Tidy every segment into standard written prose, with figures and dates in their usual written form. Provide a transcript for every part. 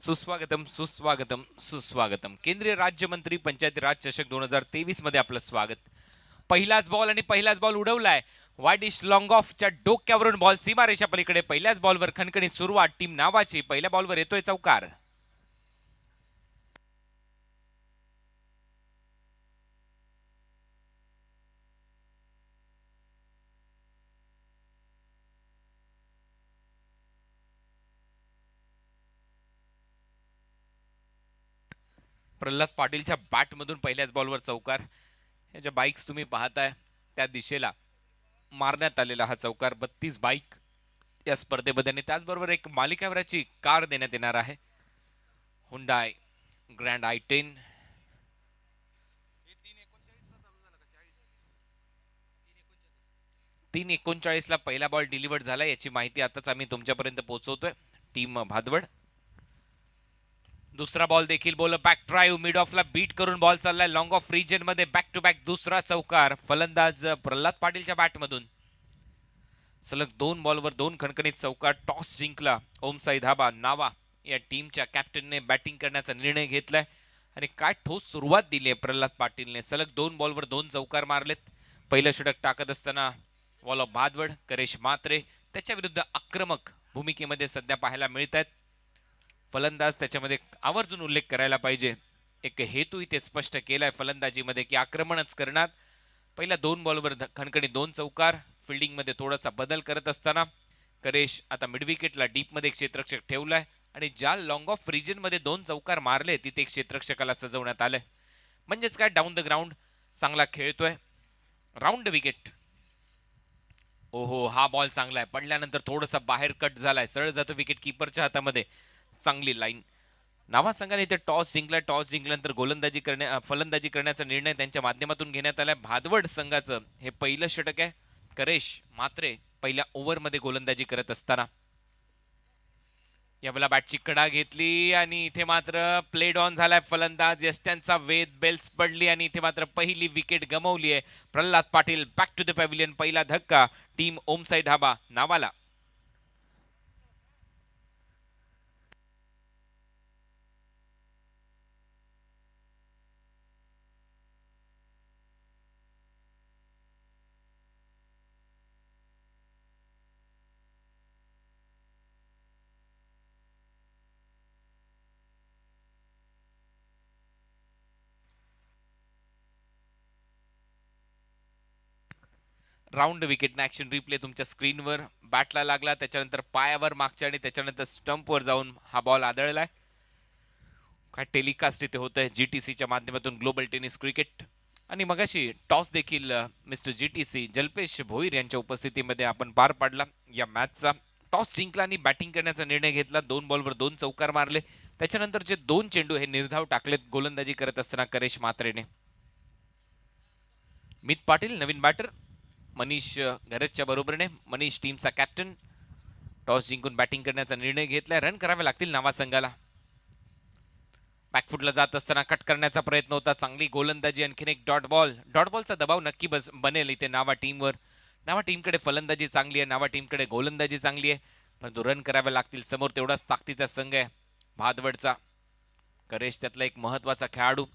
सुस्वागतम सुस्वागतम सुस्वागतम. केंद्रीय राज्यमंत्री पंचायती राज चषक 2023 मध्ये आपलं स्वागत. पहिलाच बॉल आणि पहिलाच बॉल उडवलाय. वाईडिश लॉंग ऑफच्या डोक्यावरून बॉल सीमारेषा पलीकडे. पहिल्याच बॉलवर खणखणीत सुरुवात टीम नावाची. पहिल्या बॉलवर येतोय चौकार. प्रल्हाद पाटीलच्या बॅटमधून पहिल्याच बॉलवर चौकार. ह्याच्या बाईक्स तुम्ही पाहताय त्या दिशेला मारण्यात आलेला हा चौकार. 32 बाईक या स्पर्धेमध्ये आणि त्याचबरोबर एक मालिकावराची कार देण्यात येणार आहे. Hyundai grand i10. 3:39 ला पहिला बॉल डिलिव्हर्ड झाला. याची माहिती आताच आम्ही तुमच्यापर्यंत पोहोचवतोय. टीम भादवड. दुसरा बॉल देखील बोल बॅक ड्राईव्ह मिड ऑफला बीट करून बॉल चाललाय लॉंग ऑफ रिजन मध्ये. बॅक टू बॅक दुसरा चौकार फलंदाज प्रल्हाद पाटीलच्या बॅटमधून. सलग 2 बॉलवर 2 खणखणीत चौकार. टॉस जिंकला ओमसाई धाबा. नावा या टीमच्या कॅप्टनने बॅटिंग करण्याचा निर्णय घेतलाय आणि काय ठोस सुरुवात दिली आहे प्रल्हाद पाटीलने. सलग 2 बॉलवर 2 चौकार मारलेत. पहिलं षटक टाकत असताना वॉल ऑफ भादवड करेश मात्रे त्याच्या विरुद्ध आक्रमक भूमिकेमध्ये सध्या पाहायला मिळत आहेत. फलंदाज त्याच्यामध्ये आवर्जून उल्लेख करायला पाहिजे. एक हेतू इथे स्पष्ट केलाय फलंदाजीमध्ये की आक्रमणच करणार. पहिल्या 2 बॉलवर खणखणी 2 चौकार. फिल्डिंग मध्ये थोडासा बदल करत असताना करेश आता मिड विकेटला डीप मध्ये क्षेत्ररक्षक ठेवलाय आणि ज्या लॉंग ऑफ रिजन मध्ये 2 चौकार मारले तिथे एक क्षेत्ररक्षकाला सजवण्यात आलंय. म्हणजेच काय डाऊन द ग्राउंड चांगला खेळतोय. Round wicket. ओहो हा बॉल चांगला आहे. पडल्यानंतर थोडासा बाहेर कट झालाय. सरळ जातो विकेट किपरच्या हातामध्ये. चांगली लाईन. नावा संघाने इथे टॉस जिंकला. टॉस जिंकल्यानंतर फलंदाजी करण्याचा निर्णय त्यांच्या माध्यमातून घेण्यात आलाय. भादवड संघाचं हे पहिलं षटक आहे. करेश मात्रे पहिल्या ओव्हरमध्ये गोलंदाजी करत असताना यावेळेला बॅटची कडा घेतली आणि इथे मात्र प्लेड ऑन झालाय फलंदाज. यष्ट्यांचा वेध बेल्स पडली आणि इथे मात्र पहिली विकेट गमावली आहे Pralhad Patil. Back to the pavilion. पहिला धक्का टीम ओमसाई ढाबा नावाला. राऊंड विकेट ऍक्शन रिप्ले तुमच्या स्क्रीनवर. बॅटला लागला त्याच्यानंतर पायावर मागच्या आणि त्याच्यानंतर स्टंपवर जाऊन हा बॉल आदळलाय. काय टेलिकास्ट इथे होत आहे जीटीसीच्या माध्यमातून ग्लोबल टेनिस क्रिकेट. आणि मगाशी टॉस देखील मिस्टर जीटीसी जल्पेश भोईर यांच्या उपस्थितीमध्ये आपण पार पाडला. या मॅचचा टॉस जिंकला आणि बॅटिंग करण्याचा निर्णय घेतला. 2 बॉलवर 2 चौकार मारले. त्याच्यानंतरचे 2 चेंडू हे निर्धाव टाकलेत गोलंदाजी करत असताना करेश मात्रेने. मित पाटील नवीन बॅटर. मनीष घरजच्या बरोबरीने. मनीष टीमचा कॅप्टन. टॉस जिंकून बॅटिंग करण्याचा निर्णय घेतलाय. रन करावे लागतील नावा संघाला. बॅकफुटला जात असताना कट करण्याचा प्रयत्न होता. चांगली गोलंदाजी. आणखीन एक डॉट बॉल. डॉट बॉलचा दबाव नक्की बनेल इथे नावा टीमवर. नावा टीमकडे फलंदाजी चांगली आहे. नावा टीमकडे गोलंदाजी चांगली आहे. परंतु रन करावे लागतील. समोर तेवढाच ताकदीचा संघ आहे भादवडचा. करेश त्यातला एक महत्वाचा खेळाडू.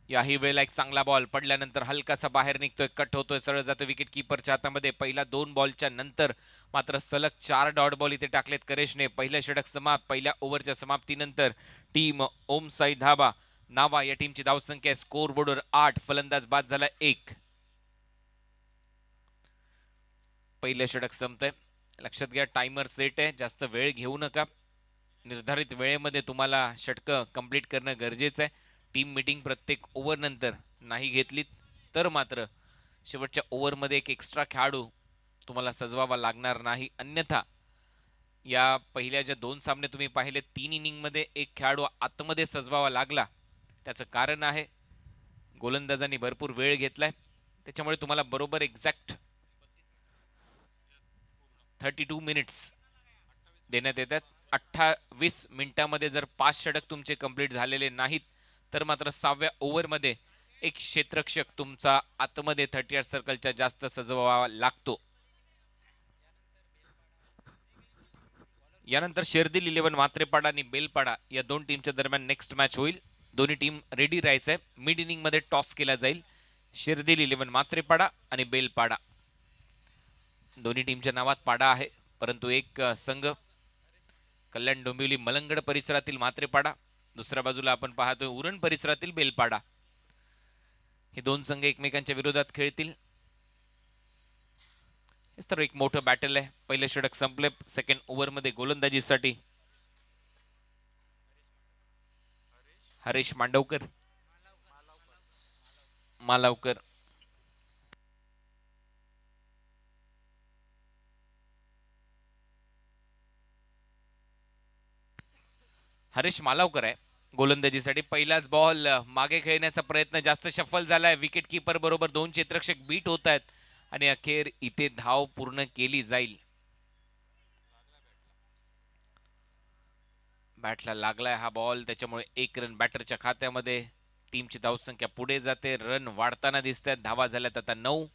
याही वेळेला एक चांगला बॉल पडल्यानंतर हलकासा बाहेर निघतोय. कट होतोय. सरळ जातो विकेट किपरच्या हातामध्ये. पहिला 2 बॉलच्या नंतर मात्र सलग 4 डॉट बॉल इथे टाकलेत करेशने. पहिलं षटक समाप्त. पहिल्या ओव्हरच्या समाप्तीनंतर टीम ओमसाई ढाबा नावा या टीमची धावसंख्या आहे स्कोर बोर्डवर 8. फलंदाज बाद झाला 1. पहिलं षटक संपतंय. लक्षात घ्या टाइमर सेट आहे. जास्त वेळ घेऊ नका. निर्धारित वेळेमध्ये तुम्हाला षटकं कंप्लीट करणं गरजेचं आहे. टीम मीटिंग प्रत्येक ओव्हर नंतर नाही घेतलीत तर मात्र शेवटच्या ओव्हरमध्ये एक एक्स्ट्रा खेळाडू तुम्हाला सजवावा लागणार नाही. अन्यथा या पहिल्या ज्या 2 सामने तुम्ही पाहिले 3 इनिंगमध्ये एक खेळाडू आतमध्ये सजवावा लागला. त्याचं कारण आहे गोलंदाजांनी भरपूर वेळ घेतलाय. त्याच्यामुळे तुम्हाला बरोबर एक्झॅक्ट 32 मिनिट्स देण्यात येतात. 28 मिनिटांमध्ये जर 5 षटक तुमचे कंप्लीट झालेले नाहीत तर मात्र 6व्या ओव्हरमध्ये एक क्षेत्ररक्षक तुमचा आतमध्ये 38 सर्कलच्या जास्त सजवावा लागतो. यानंतर शेरदिल 11 मात्रेपाडा आणि बेलपाडा या दोन टीमच्या दरम्यान नेक्स्ट मॅच होईल. दोन्ही टीम रेडी राहायचंय. मिड इनिंग मध्ये टॉस केला जाईल. शेरदिल 11 मात्रेपाडा आणि बेलपाडा दोन्ही टीमच्या नावात पाडा आहे, परंतु एक संघ कल्याण डोंबिवली मलंगड परिसरातील मात्रेपाडा, दुसऱ्या बाजूला आपण पाहतोय उरण परिसरातील बेलपाडा. हे दोन संघ एकमेकांच्या विरोधात खेळतील. हेच तर एक मोठं बॅटल आहे. पहिले षटक संपले. सेकंड ओव्हर मध्ये गोलंदाजीसाठी हरेश मांडवकर मालावकर हरेश मालावकर आहे गोलंदाजीसाठी. पहिलाच बॉल मागे खेळण्याचा प्रयत्न जास्त सफल झालाय. विकेट कीपर बरोबर दोन क्षेत्ररक्षक बीट होत आहेत आणि अखेर इथे धाव पूर्ण केली जाईल. बॅटला लागलाय हा बॉल, त्याच्यामुळे एक रन बॅटरच्या खात्यामध्ये. टीमची धावसंख्या पुढे जाते. रन वाढताना दिसत आहेत. धावा झाल्यात आता 9.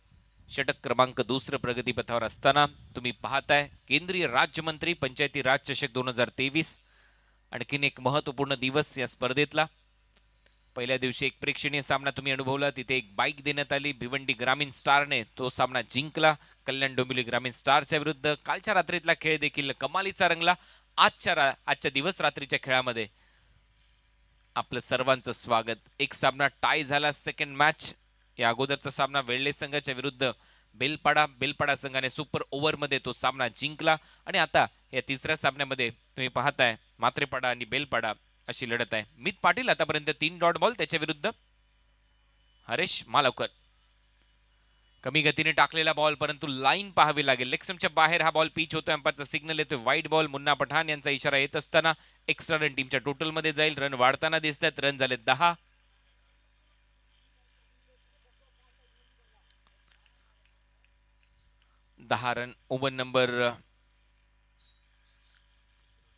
षटक क्रमांक 2 प्रगतीपथावर असताना तुम्ही पाहताय केंद्रीय राज्यमंत्री पंचायती राज चषक 2023. आणखीन एक महत्वपूर्ण दिवस या स्पर्धेतला. पहिल्या दिवशी एक प्रेक्षणीय सामना तुम्ही अनुभवला. तिथे एक बाईक देण्यात आली. भिवंडी ग्रामीण स्टारने तो सामना जिंकला कल्याण डोंबिवली ग्रामीण स्टारच्या विरुद्ध. कालच्या रात्रीतला खेळ देखील कमालीचा रंगला. आजच्या दिवस रात्रीच्या खेळामध्ये आपलं सर्वांचं स्वागत. एक सामना टाय झाला. सेकंड मॅच या अगोदरचा सामना वेल्हे संघाच्या विरुद्ध बेलपाडा संघाने सुपर ओव्हर मध्ये तो सामना जिंकला. आणि आता या तिसऱ्या सामन्यामध्ये तुम्ही पाहताय मात्रेपाडा आणि बेलपाडा अशी लढत आहे. मित पाटील आतापर्यंत 3 डॉट बॉल, त्याच्या विरुद्ध हरेश मालावकर. कमी गतीने टाकलेला बॉल, परंतु लाईन पाहावी लागेल. लेगस्टंपच्या बाहेर हा बॉल पिच होतोय. अंपायरचा सिग्नल येतोय वाईड बॉल. मुन्ना पठाण यांचा इशारा येत असताना एक्स्ट्रा रन टीमच्या टोटल मध्ये जाईल. रन वाढताना दिसत आहेत. रन झाले 10. रन. ओव्हर नंबर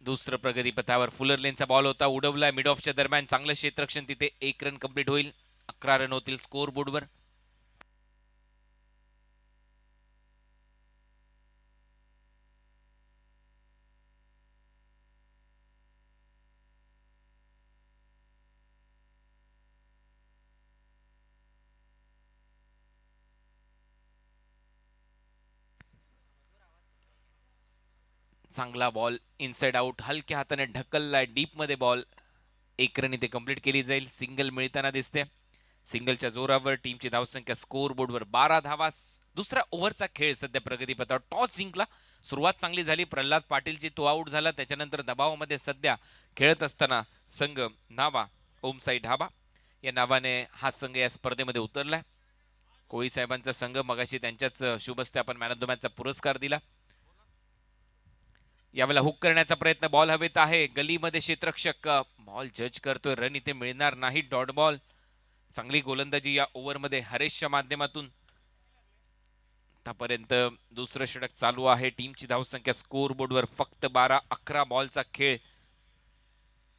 दुसरं प्रगतीपथावर फुलर लेनचा बॉल होता, उडवलाय मिड ऑफच्या दरम्यान. चांगलं क्षेत्ररक्षण तिथे. 1 रन कंप्लीट होईल. 11 रन होतील स्कोर बोर्डवर. चांगला बॉल इनसाइड आउट, हलक्या हाताने ढकललाय डीप मध्ये बॉल. 1 रन इथे कंप्लीट केली जाईल. सिंगल मिळताना दिसते. सिंगलच्या जोरावर टीमची धावसंख्या स्कोर बोर्डवर 12 धावा. दुसऱ्या ओव्हरचा खेळ सध्या प्रगतीपथावर. टॉस जिंकला. सुरुवात चांगली झाली. प्रल्हाद पाटीलची तो आउट झाला. त्याच्यानंतर दबावामध्ये सध्या खेळत असताना संघ नावा ओमसाई ढाबा या नावाने हा संघ या स्पर्धेमध्ये उतरलाय. कोळी साहेबांचा संघ. मगाशी त्यांच्याच शुभस्ते आपण मॅन ऑफ द मॅचचा पुरस्कार दिला. यावेळेला हुक करण्याचा प्रयत्न. बॉल हवेत आहे. गलीमध्ये क्षेत्ररक्षक बॉल जज करतोय. रन इथे मिळणार नाही. Dot ball. चांगली गोलंदाजी या ओव्हरमध्ये हरेशच्या माध्यमातून. आतापर्यंत दुसरं षटक चालू आहे. टीमची धावसंख्या स्कोर बोर्डवर फक्त 12. 11 बॉलचा खेळ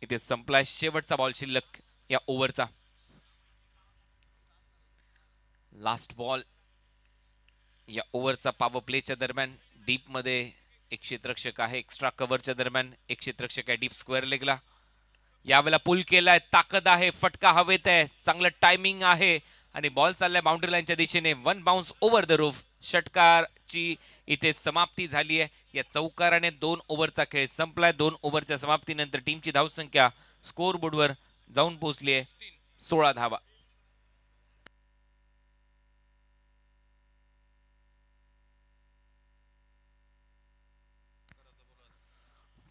इथे संपलाय. शेवटचा बॉल शिल्लक या ओव्हरचा. लास्ट बॉल या ओव्हरचा. पॉवर प्लेच्या दरम्यान डीप मध्ये एक क्षेत्ररक्षक आहे. एक्स्ट्रा कव्हरच्या दरम्यान एक क्षेत्ररक्षक आहे डीप स्क्वेअर लेगला. यावेळेला पुल केलाय. ताकद आहे. फटका हवेत आहे. चांगलं टायमिंग आहे आणि बॉल चाललाय बाउंड्री लाईनच्या दिशेने. 1 बाउन्स ओव्हर द रूफ. षटकाची इथे समाप्ती झाली आहे. या चौकाराने 2 ओव्हरचा खेळ संपलाय. 2 ओव्हरच्या समाप्तीनंतर टीमची धावसंख्या स्कोर बोर्डवर जाऊन पोहोचली आहे 16 धावा.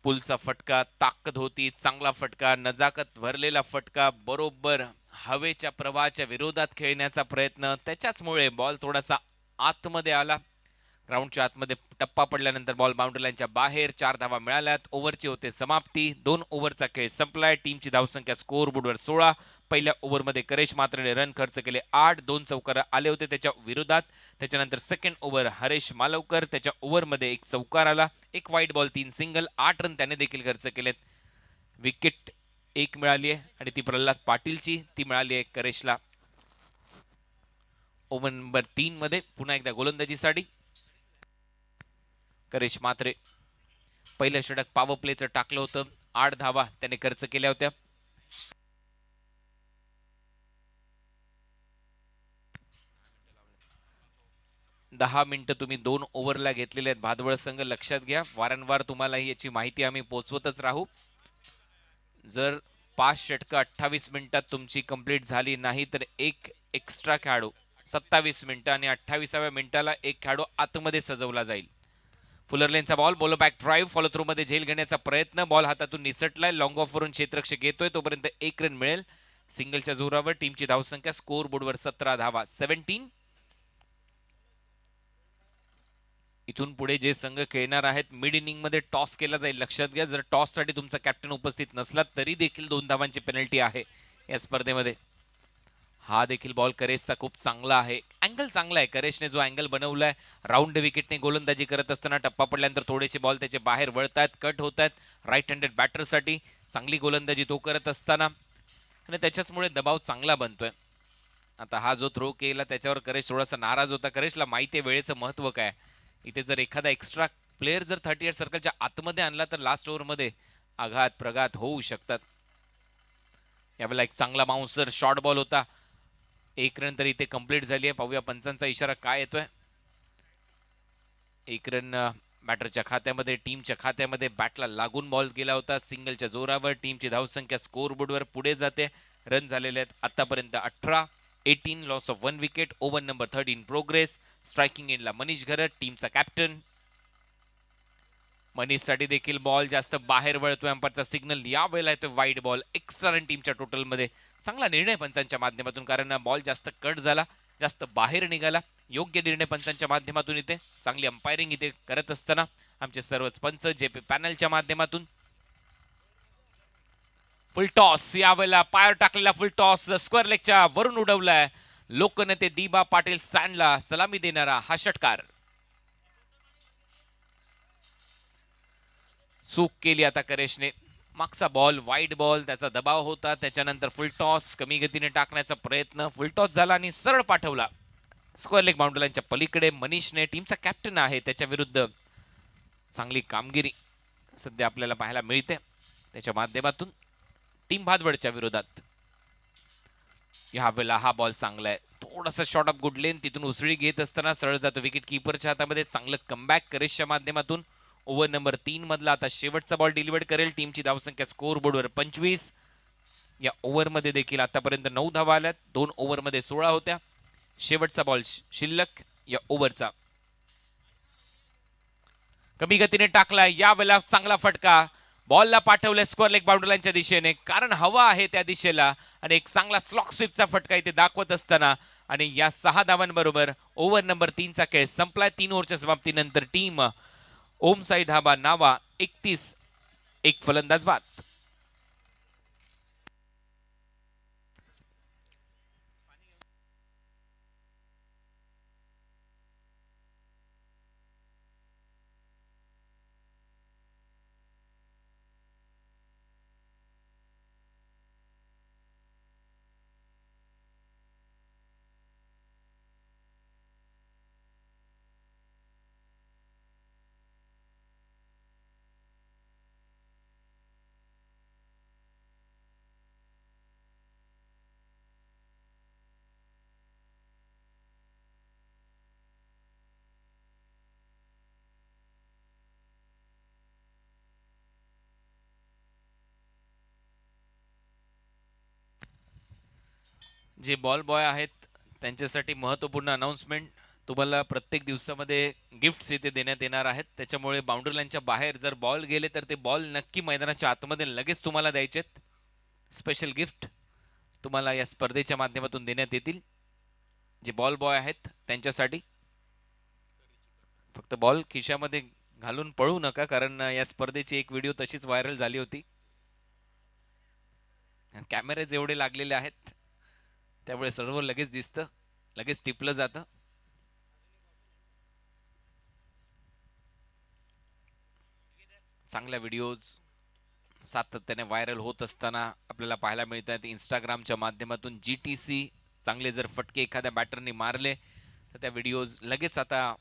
पुलचा फटका. ताकद होती. चांगला फटका. नजाकत भरलेला फटका. बरोबर हवेच्या प्रवाहाच्या विरोधात खेळण्याचा प्रयत्न. त्याच्याचमुळे बॉल थोडासा आतमध्ये आला. ग्राउंडच्या आतमध्ये टप्पा पडल्यानंतर बॉल बाउंड्री लाईनच्या बाहेर. 4 धावा मिळाल्यात. ओव्हरची होते समाप्ती. 2 ओव्हरचा खेळ संपलाय. टीमची धावसंख्या स्कोर बोर्डवर 16. पहिल्या ओव्हरमध्ये करेश मात्रेने रन खर्च केले 8. 2 चौकार आले होते त्याच्या विरोधात. त्याच्यानंतर सेकंड ओव्हर हरेश मालवकर. त्याच्या ओव्हरमध्ये एक चौकार आला. 1 वाईट बॉल 3 सिंगल. 8 रन त्याने देखील खर्च केलेत. विकेट 1 मिळाली आहे आणि ती प्रल्हाद पाटीलची. ती मिळाली आहे करेशला. ओव्हर नंबर 3 मध्ये पुन्हा एकदा गोलंदाजीसाठी करेश मात्रे. पहिलं षटक पॉवर प्लेचं टाकलं होतं. 8 धावा त्याने खर्च केल्या होत्या. दहा मिनिटं तुम्ही 2 ओव्हरला घेतलेले आहेत भादवळ संघ, लक्षात घ्या. वारंवार तुम्हाला याची माहिती आम्ही पोहोचवतच राहू. जर 5 षटकं 28 मिनिटात तुमची कंप्लीट झाली नाही तर एक एक्स्ट्रा खेळाडू 27 मिनिटं आणि 28व्या मिनिटाला एक खेळाडू आतमध्ये सजवला जाईल. फुलरलेनचा ball, ball back drive, follow through मध्ये झेल घेण्याचा प्रयत्न, बॉल हातातून निसटलाय. लॉंग ऑफ वरून क्षेत्ररक्षक येतोय तोपर्यंत 1 रन मिळेल. सिंगलच्या जोरावर टीमची धावसंख्या स्कोर बोर्डवर 17 धावा, 17. इथून पुढे जे संघ खेळणार आहेत मिड इनिंग मध्ये टॉस केला जाईल. लक्षात घ्या, जर टॉस साठी तुमचा कॅप्टन उपस्थित नसला तरी देखील 2 धावांची पेनल्टी आहे या स्पर्धेमध्ये. हा देखील बॉल करेशचा खूप चांगला आहे. अँगल चांगला आहे. करेशने जो अँगल बनवलाय, राऊंड विकेटने गोलंदाजी करत असताना टप्पा पडल्यानंतर थोडेसे बॉल त्याचे बाहेर वळतात, कट होत आहेत. राईट हँडेड बॅटरसाठी चांगली गोलंदाजी तो करत असताना आणि त्याच्याचमुळे दबाव चांगला बनतोय. आता हा जो थ्रो केला त्याच्यावर करेश थोडासा नाराज होता. करेशला माहिती आहे वेळेचं महत्व काय. इथे जर एखादा एक्स्ट्रा प्लेअर जर 38 सर्कलच्या आतमध्ये आणला तर लास्ट ओव्हरमध्ये आघात प्रघात होऊ शकतात. यावेळेला एक चांगला बाउन्सर शॉर्ट बॉल होता. 1 रन तरी इथे कंप्लीट झाली आहे. पाहूया पंचांचा इशारा काय येतोय. 1 रन बॅटरच्या खात्यामध्ये, टीमच्या खात्यामध्ये. बॅटला लागून बॉल गेला होता. सिंगलच्या जोरावर टीमची धावसंख्या स्कोर बोर्डवर पुढे जाते. रन झालेले आहेत आतापर्यंत 18. 18 loss of 1 wicket. Over number 13 progress. Striking एंडला मनीष घरत, टीमचा कॅप्टन. मनीषसाठी देखील बॉल जास्त बाहेर वळतोय. अंपायरचा सिग्नल यावेळेला येतोय वाईड बॉल. एक्स्ट्रा रन टीमच्या टोटलमध्ये. चांगला निर्णय पंचांच्या माध्यमातून, कारण बॉल जास्त कट झाला, जास्त बाहेर निघाला. योग्य निर्णय पंचांच्या माध्यमातून इथे. चांगली अंपायरिंग इथे करत असताना आमचे सर्वच पंच जेपी पॅनलच्या माध्यमातून. फुल टॉस, यावेळेला पायावर टाकलेला फुल टॉस स्क्वेअर लेगच्या वरून उडवलाय. लोकनेते दिबा पाटील स्टँडला सलामी देणारा हा षटकार. चूक केली आता करेशने. मागचा बॉल वाईड बॉल, त्याचा दबाव होता. त्याच्यानंतर फुल टॉस कमी गतीने टाकण्याचा प्रयत्न. फुल टॉस झाला आणि सरळ पाठवला स्क्वेअर लेग बाउंड्रीलाईनच्या पलीकडे. मनीषने, टीमचा कॅप्टन आहे, त्याच्या विरुद्ध चांगली कामगिरी सध्या आपल्याला पाहायला मिळते त्याच्या माध्यमातून. टीम भादवडच्या विरोधात यावेळेला हा बॉल चांगला आहे. थोडासा शॉर्ट ऑफ गुड लेन, तिथून उसळी घेत असताना सरळ जातो विकेट कीपरच्या हातामध्ये. चांगलं कमबॅक करेशच्या माध्यमातून. ओव्हर नंबर 3 मधला आता शेवटचा बॉल डिलिव्हर करेल. टीमची धावसंख्या स्कोर बोर्डवर 25. या ओव्हरमध्ये देखील आतापर्यंत 9 धावा आल्यात. 2 ओव्हरमध्ये 16 होत्या. शेवटचा बॉल शिल्लक या ओव्हरचा. कमी गतीने टाकला, यावेळेला चांगला फटका. बॉलला पाठवलं स्क्वेअर लेग बाउंड्रीलाईनच्या दिशेने, कारण हवा आहे त्या दिशेला. आणि एक चांगला स्लॉक स्वीपचा फटका इथे दाखवत असताना आणि या 6 धावांबरोबर ओव्हर नंबर 3 चा खेळ संपलाय. 3 ओव्हरच्या समाप्तीनंतर टीम ओम साई धाबा नावा 31, एक फलंदाज बाद. जे बॉल बॉय आहेत त्यांच्यासाठी महत्त्वपूर्ण अनाउन्समेंट. तुम्हाला प्रत्येक दिवसामध्ये गिफ्ट्स इथे देण्यात येणार आहेत. त्याच्यामुळे बाउंड्री लाईनच्या बाहेर जर बॉल गेले तर ते बॉल नक्की मैदानाच्या आतमध्ये लगेच तुम्हाला द्यायचेत. स्पेशल गिफ्ट तुम्हाला या स्पर्धेच्या माध्यमातून देण्यात येतील. जे बॉल बॉय आहेत त्यांच्यासाठी फक्त बॉल खिशामध्ये घालून पळू नका, कारण या स्पर्धेची एक व्हिडिओ तशीच व्हायरल झाली होती. कॅमेरे एवढे लागलेले आहेत त्यामुळे सर्व लगेच दिसतं, लगेच टिपलं जातं. चांगल्या व्हिडिओज सातत्याने व्हायरल होत असताना आपल्याला पाहायला मिळतात इंस्टाग्रामच्या माध्यमातून. GTC चांगले जर फटके एखाद्या बॅटरने मारले तर त्या व्हिडिओज लगेच आता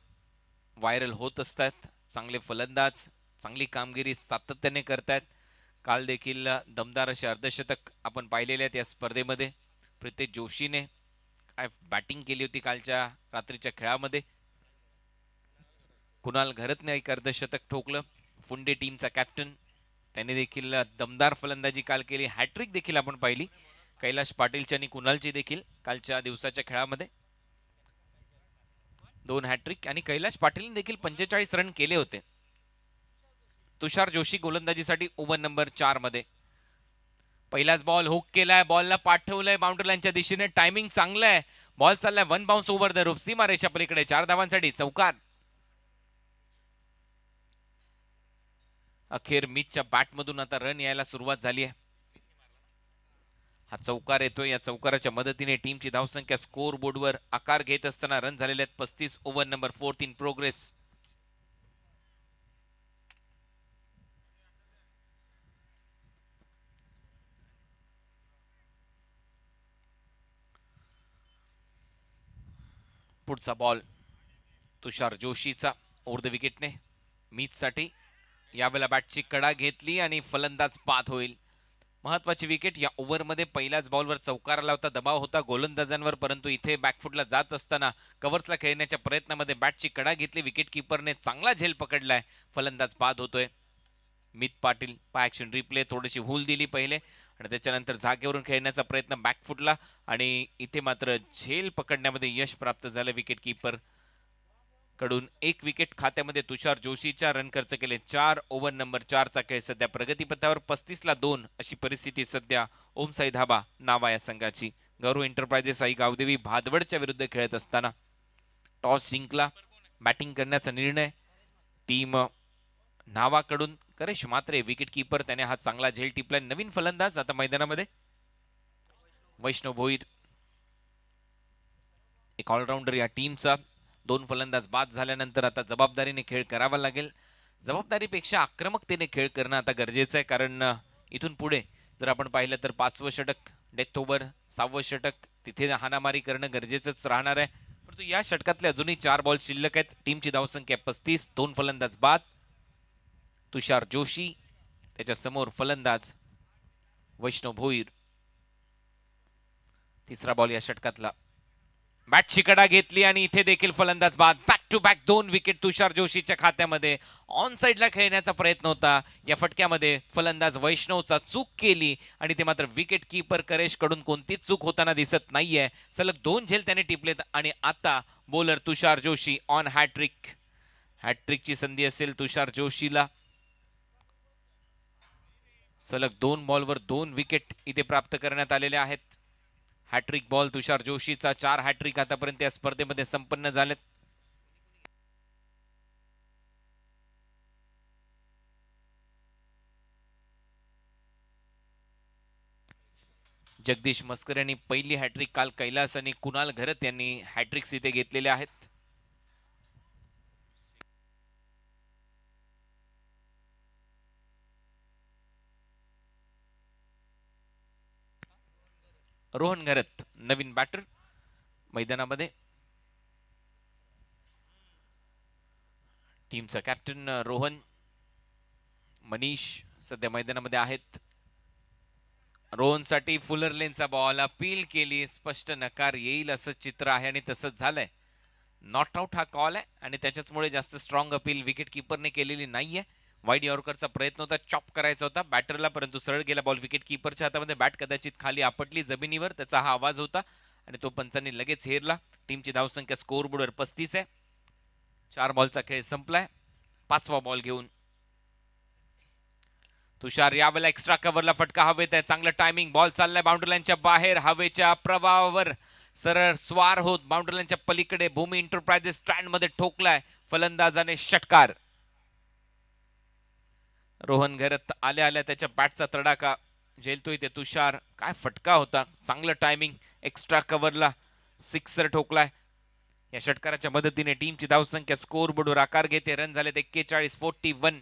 व्हायरल होत असतात. चांगले फलंदाज, चांगली कामगिरी सातत्याने करतायत. काल देखील दमदार असे अर्धशतक आपण पाहिलेले आहेत या स्पर्धेमध्ये. प्रीतेश जोशीने काय बॅटिंग केली होती कालच्या रात्रीच्या खेळामध्ये. कुणाल घरतने एक अर्धशतक ठोकलं. फुंडे टीमचा कॅप्टन, त्याने देखील दमदार फलंदाजी काल केली. हॅट्रिक देखील आपण पाहिली कैलाश पाटीलची आणि कुणालची देखील कालच्या दिवसाच्या खेळामध्ये. 2 हॅट्रिक आणि कैलाश पाटीलने देखील 45 रन केले होते. तुषार जोशी गोलंदाजीसाठी ओव्हर नंबर 4 मध्ये. पहिलाच बॉल हुक केलाय, बॉलला पाठवलंय बाउंड्री लाईनच्या दिशेने. टायमिंग चांगलं आहे. बॉल चाललाय वन बाउन्स ओव्हर द रूप, सीमा रेषा पलीकडे. 4 धावांसाठी चौकार. अखेर मिचच्या बॅटमधून आता रन यायला सुरुवात झाली आहे. हा चौकार येतोय. या चौकाराच्या मदतीने टीमची धावसंख्या स्कोर बोर्डवर आकार घेत असताना रन झालेले आहेत 35. Over number 4 in progress. पुढचा बॉल तुषार जोशीचा ओव्हर द विकेटने. मीचसाठी यावेळेला बॅटची कडा घेतली आणि फलंदाज बाद होईल. महत्वाची विकेट. या ओव्हरमध्ये पहिल्याच बॉलवर चौकार आला होता. दबाव होता गोलंदाजांवर, परंतु इथे बॅकफुटला जात असताना कव्हर्सला खेळण्याच्या प्रयत्नामध्ये बॅटची कडा घेतली. विकेट किपरने चांगला झेल पकडलाय. फलंदाज बाद होतोय. मित पाटील पाय ऍक्शन रिप्ले, थोडीशी भूल दिली पहिले आणि त्याच्यानंतर जागेवरून खेळण्याचा प्रयत्न बॅकफुटला आणि इथे मात्र झेल पकडण्यामध्ये यश प्राप्त झालं विकेट किपर कडून. 1 विकेट खात्यामध्ये तुषार जोशीच्या. रन खर्च केले 4. ओव्हर नंबर 4 चा खेळ सध्या प्रगतीपथावर. 35 ला 2 अशी परिस्थिती सध्या ओमसाई धाबा नावा या संघाची. गौरव एंटरप्राइजेस आई गावदेवी भादवडच्या विरुद्ध खेळत असताना टॉस जिंकला. बॅटिंग करण्याचा निर्णय टीम नावाकडून. करेश मात्रे विकेट किपर, त्याने हा चांगला झेल टिपलाय. नवीन फलंदाज आता मैदानामध्ये वैष्णव भोईर, एक ऑलराऊंडर या टीमचा. 2 फलंदाज बाद झाल्यानंतर आता जबाबदारीने खेळ करावा लागेल. जबाबदारीपेक्षा आक्रमकतेने खेळ करणं आता गरजेचं आहे, कारण इथून पुढे जर आपण पाहिलं तर 5वं षटक डेथ ओव्हर, 6वं षटक तिथे हाणामारी करणं गरजेचंच राहणार आहे. परंतु या षटकातले अजूनही 4 बॉल शिल्लक आहेत. टीमची धावसंख्या 35. 2 फलंदाज बाद. तुषार जोशी, त्याच्या समोर फलंदाज वैष्णव भोईर. तिसरा बॉल या षटकातला. बॅटची कडा घेतली आणि इथे देखील फलंदाज बाद. बॅक टू बॅक 2 विकेट तुषार जोशीच्या खात्यामध्ये. ऑन साइडला खेळण्याचा प्रयत्न होता. या फटक्यामध्ये फलंदाज वैष्णवचा चूक केली आणि ते मात्र विकेट कीपर करेश कडून कोणतीच चूक होताना दिसत नाहीये. सलग 2 झेल त्याने टिपलेत आणि आता bowler Tushar Joshi on hattrick. हॅट्रिकची संधी असेल तुषार जोशीला. सलग 2 बॉलवर 2 विकेट इथे प्राप्त करण्यात आलेले आहेत. हॅट्रिक बॉल तुषार जोशीचा. 4 हॅट्रिक आतापर्यंत या स्पर्धेमध्ये संपन्न झालेत. जगदीश मस्कर यांनी पहिली हॅट्रिक, काल कैलास आणि कुणाल घरत यांनी हॅट्रिक्स इथे घेतलेल्या आहेत. रोहन घरत नवीन बॅटर मैदानामध्ये. टीमचा कॅप्टन रोहन, मनीष सध्या मैदानामध्ये आहेत. रोहनसाठी फुलर लेनचा बॉल. अपील केली, स्पष्ट नकार येईल असं चित्र आहे आणि तसंच झालंय. नॉट आउट हा कॉल आहे आणि त्याच्याचमुळे जास्त स्ट्रॉंग अपील विकेट किपरने केलेली नाहीये. वाईड यॉर्करचा प्रयत्न होता, चॉप करायचा होता बॅटरला, परंतु सरळ गेला बॉल विकेट किपरच्या हातामध्ये. बॅट कदाचित खाली आपटली जमिनीवर, त्याचा हा आवाज होता आणि तो पंचांनी लगेच हेरला. टीमची धावसंख्या स्कोर बोर्डवर 35 आहे. 4 बॉलचा खेळ संपलाय. 5वा बॉल घेऊन तुषार यावेळेला एक्स्ट्रा कव्हरला फटका हवेत आहे. चांगलं टायमिंग. बॉल चाललाय बाउंड्री लाईनच्या बाहेर. हवेच्या प्रवाहावर सरळ स्वार होत बाउंड्री लाईनच्या पलीकडे भूमी एंटरप्राइजेस स्टँड मध्ये ठोकलाय फलंदाजाने. षटकार. रोहन घरत आल्या आल्या त्याच्या बॅटचा तडाखा झेलतोय ते तुषार. काय फटका होता. चांगलं टायमिंग. एक्स्ट्रा कव्हरला सिक्सर ठोकलाय. या षटकाराच्या मदतीने टीमची धावसंख्या स्कोर बोर्डवर आकार घेते. रन झालेत 41. 41.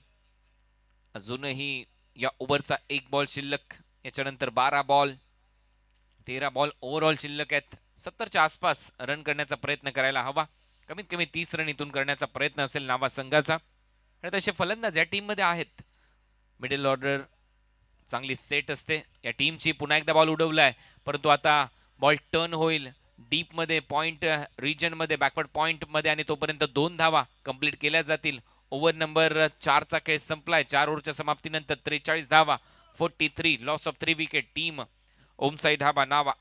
अजूनही या ओव्हरचा 1 बॉल शिल्लक. याच्यानंतर 12 बॉल, 13 बॉल ओव्हरऑल शिल्लक आहेत. 70च्या आसपास रन करण्याचा प्रयत्न करायला हवा. कमीत कमी 30 रन इथून करण्याचा प्रयत्न असेल नावा संघाचा. आणि तसे फलंदाज या टीम मध्ये आहेत. मिडल ऑर्डर चांगली सेट असते या टीमची. पुन्हा एकदा बॉल उडवलाय, परंतु आता बॉल टर्न होईल डीप मध्ये, पॉइंट रिजन मध्ये, बॅकवर्ड पॉइंट मध्ये, आणि तोपर्यंत 2 धावा कंप्लीट केल्या जातील. ओव्हर नंबर 4चा खेळ संपलाय. 4 ओव्हरच्या समाप्तीनंतर 43 धावा, 43, loss of 3 wicket. Team Om Sai dhaba नावा.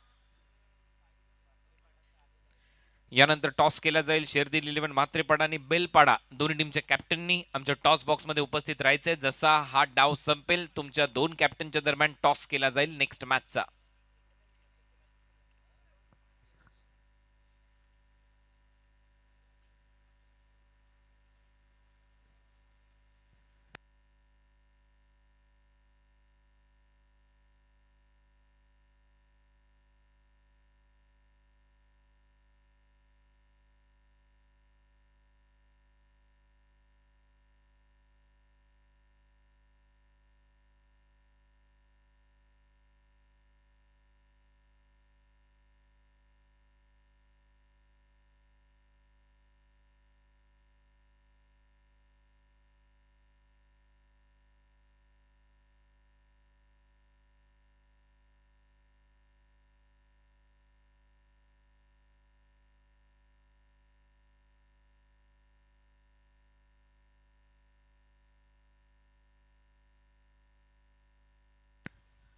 यानंतर टॉस केला जाईल. शेरदिल 11 म्हात्रेपाडा आणि बेलपाडा दोन्ही टीमच्या कॅप्टननी आमच्या टॉस बॉक्स मध्ये उपस्थित राहायचंय. जसा हा डाव संपेल तुमच्या 2 कॅप्टनच्या दरम्यान टॉस केला जाईल नेक्स्ट मॅचचा.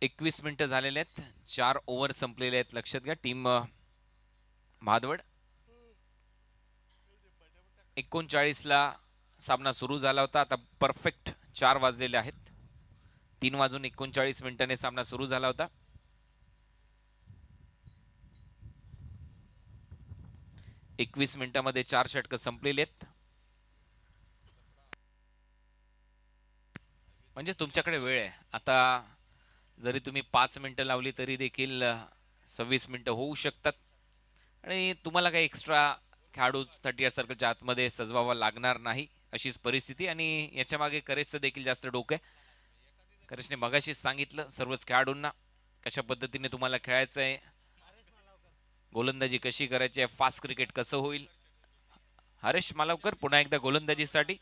एकवीस मिनिटं झालेले आहेत. 4 ओव्हर संपलेले आहेत. लक्षात घ्या. टीम भादवड 39ला सामना सुरू झाला होता. आता परफेक्ट 4 वाजलेले आहेत. 3 वाजून 39 मिनिटांनी सामना सुरू झाला होता. 21 मिनिटांमध्ये 4 षटकं संपलेली आहेत. म्हणजे तुमच्याकडे वेळ आहे आता. जरी तुम्ही 5 मिनिटं लावली तरी देखील 26 मिनिटं होऊ शकतात. आणि तुम्हाला काही एक्स्ट्रा खेळाडू 30 सर्कलच्या आतमध्ये सजवावा लागणार नाही अशीच परिस्थिती. आणि याच्या मागे करेशचं देखील जास्त डोकं आहे. करेशने मगाशीच सांगितलं सर्वच खेळाडूंना कशा पद्धतीने तुम्हाला खेळायचं आहे, गोलंदाजी कशी करायची आहे, फास्ट क्रिकेट कसं होईल. हरेश मालवकर पुन्हा एकदा गोलंदाजीसाठी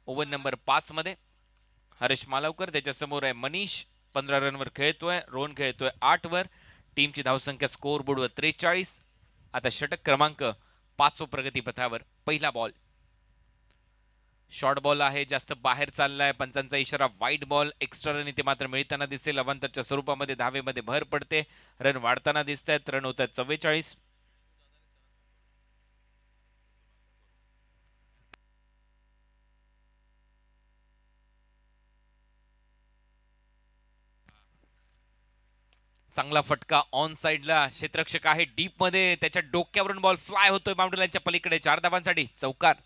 ओव्हर नंबर 5 मध्ये. हरेश मालवकर, त्याच्यासमोर आहे मनीष 15 रनवर खेळतोय. रोहन खेळतोय 8 वर. टीमची धावसंख्या स्कोअर बोर्डवर 43. आता षटक क्रमांक 5 प्रगतीपथावर. पहिला बॉल शॉर्ट बॉल आहे, जास्त बाहेर चाललाय. पंचांचा इशारा वाईट बॉल. एक्स्ट्रा रन इथे मात्र मिळताना दिसेल. अवांतरच्या स्वरूपामध्ये धावेमध्ये भर पडते. रन वाढताना दिसत आहेत. रन होत आहेत 44. चांगला फटका ऑन साइडला. क्षेत्ररक्षक आहे डीप मध्ये, त्याच्या डोक्यावरून बॉल फ्लाय होतोय बाउंड्री लाईनच्या पलीकडे. 4 धावांसाठी चौकार.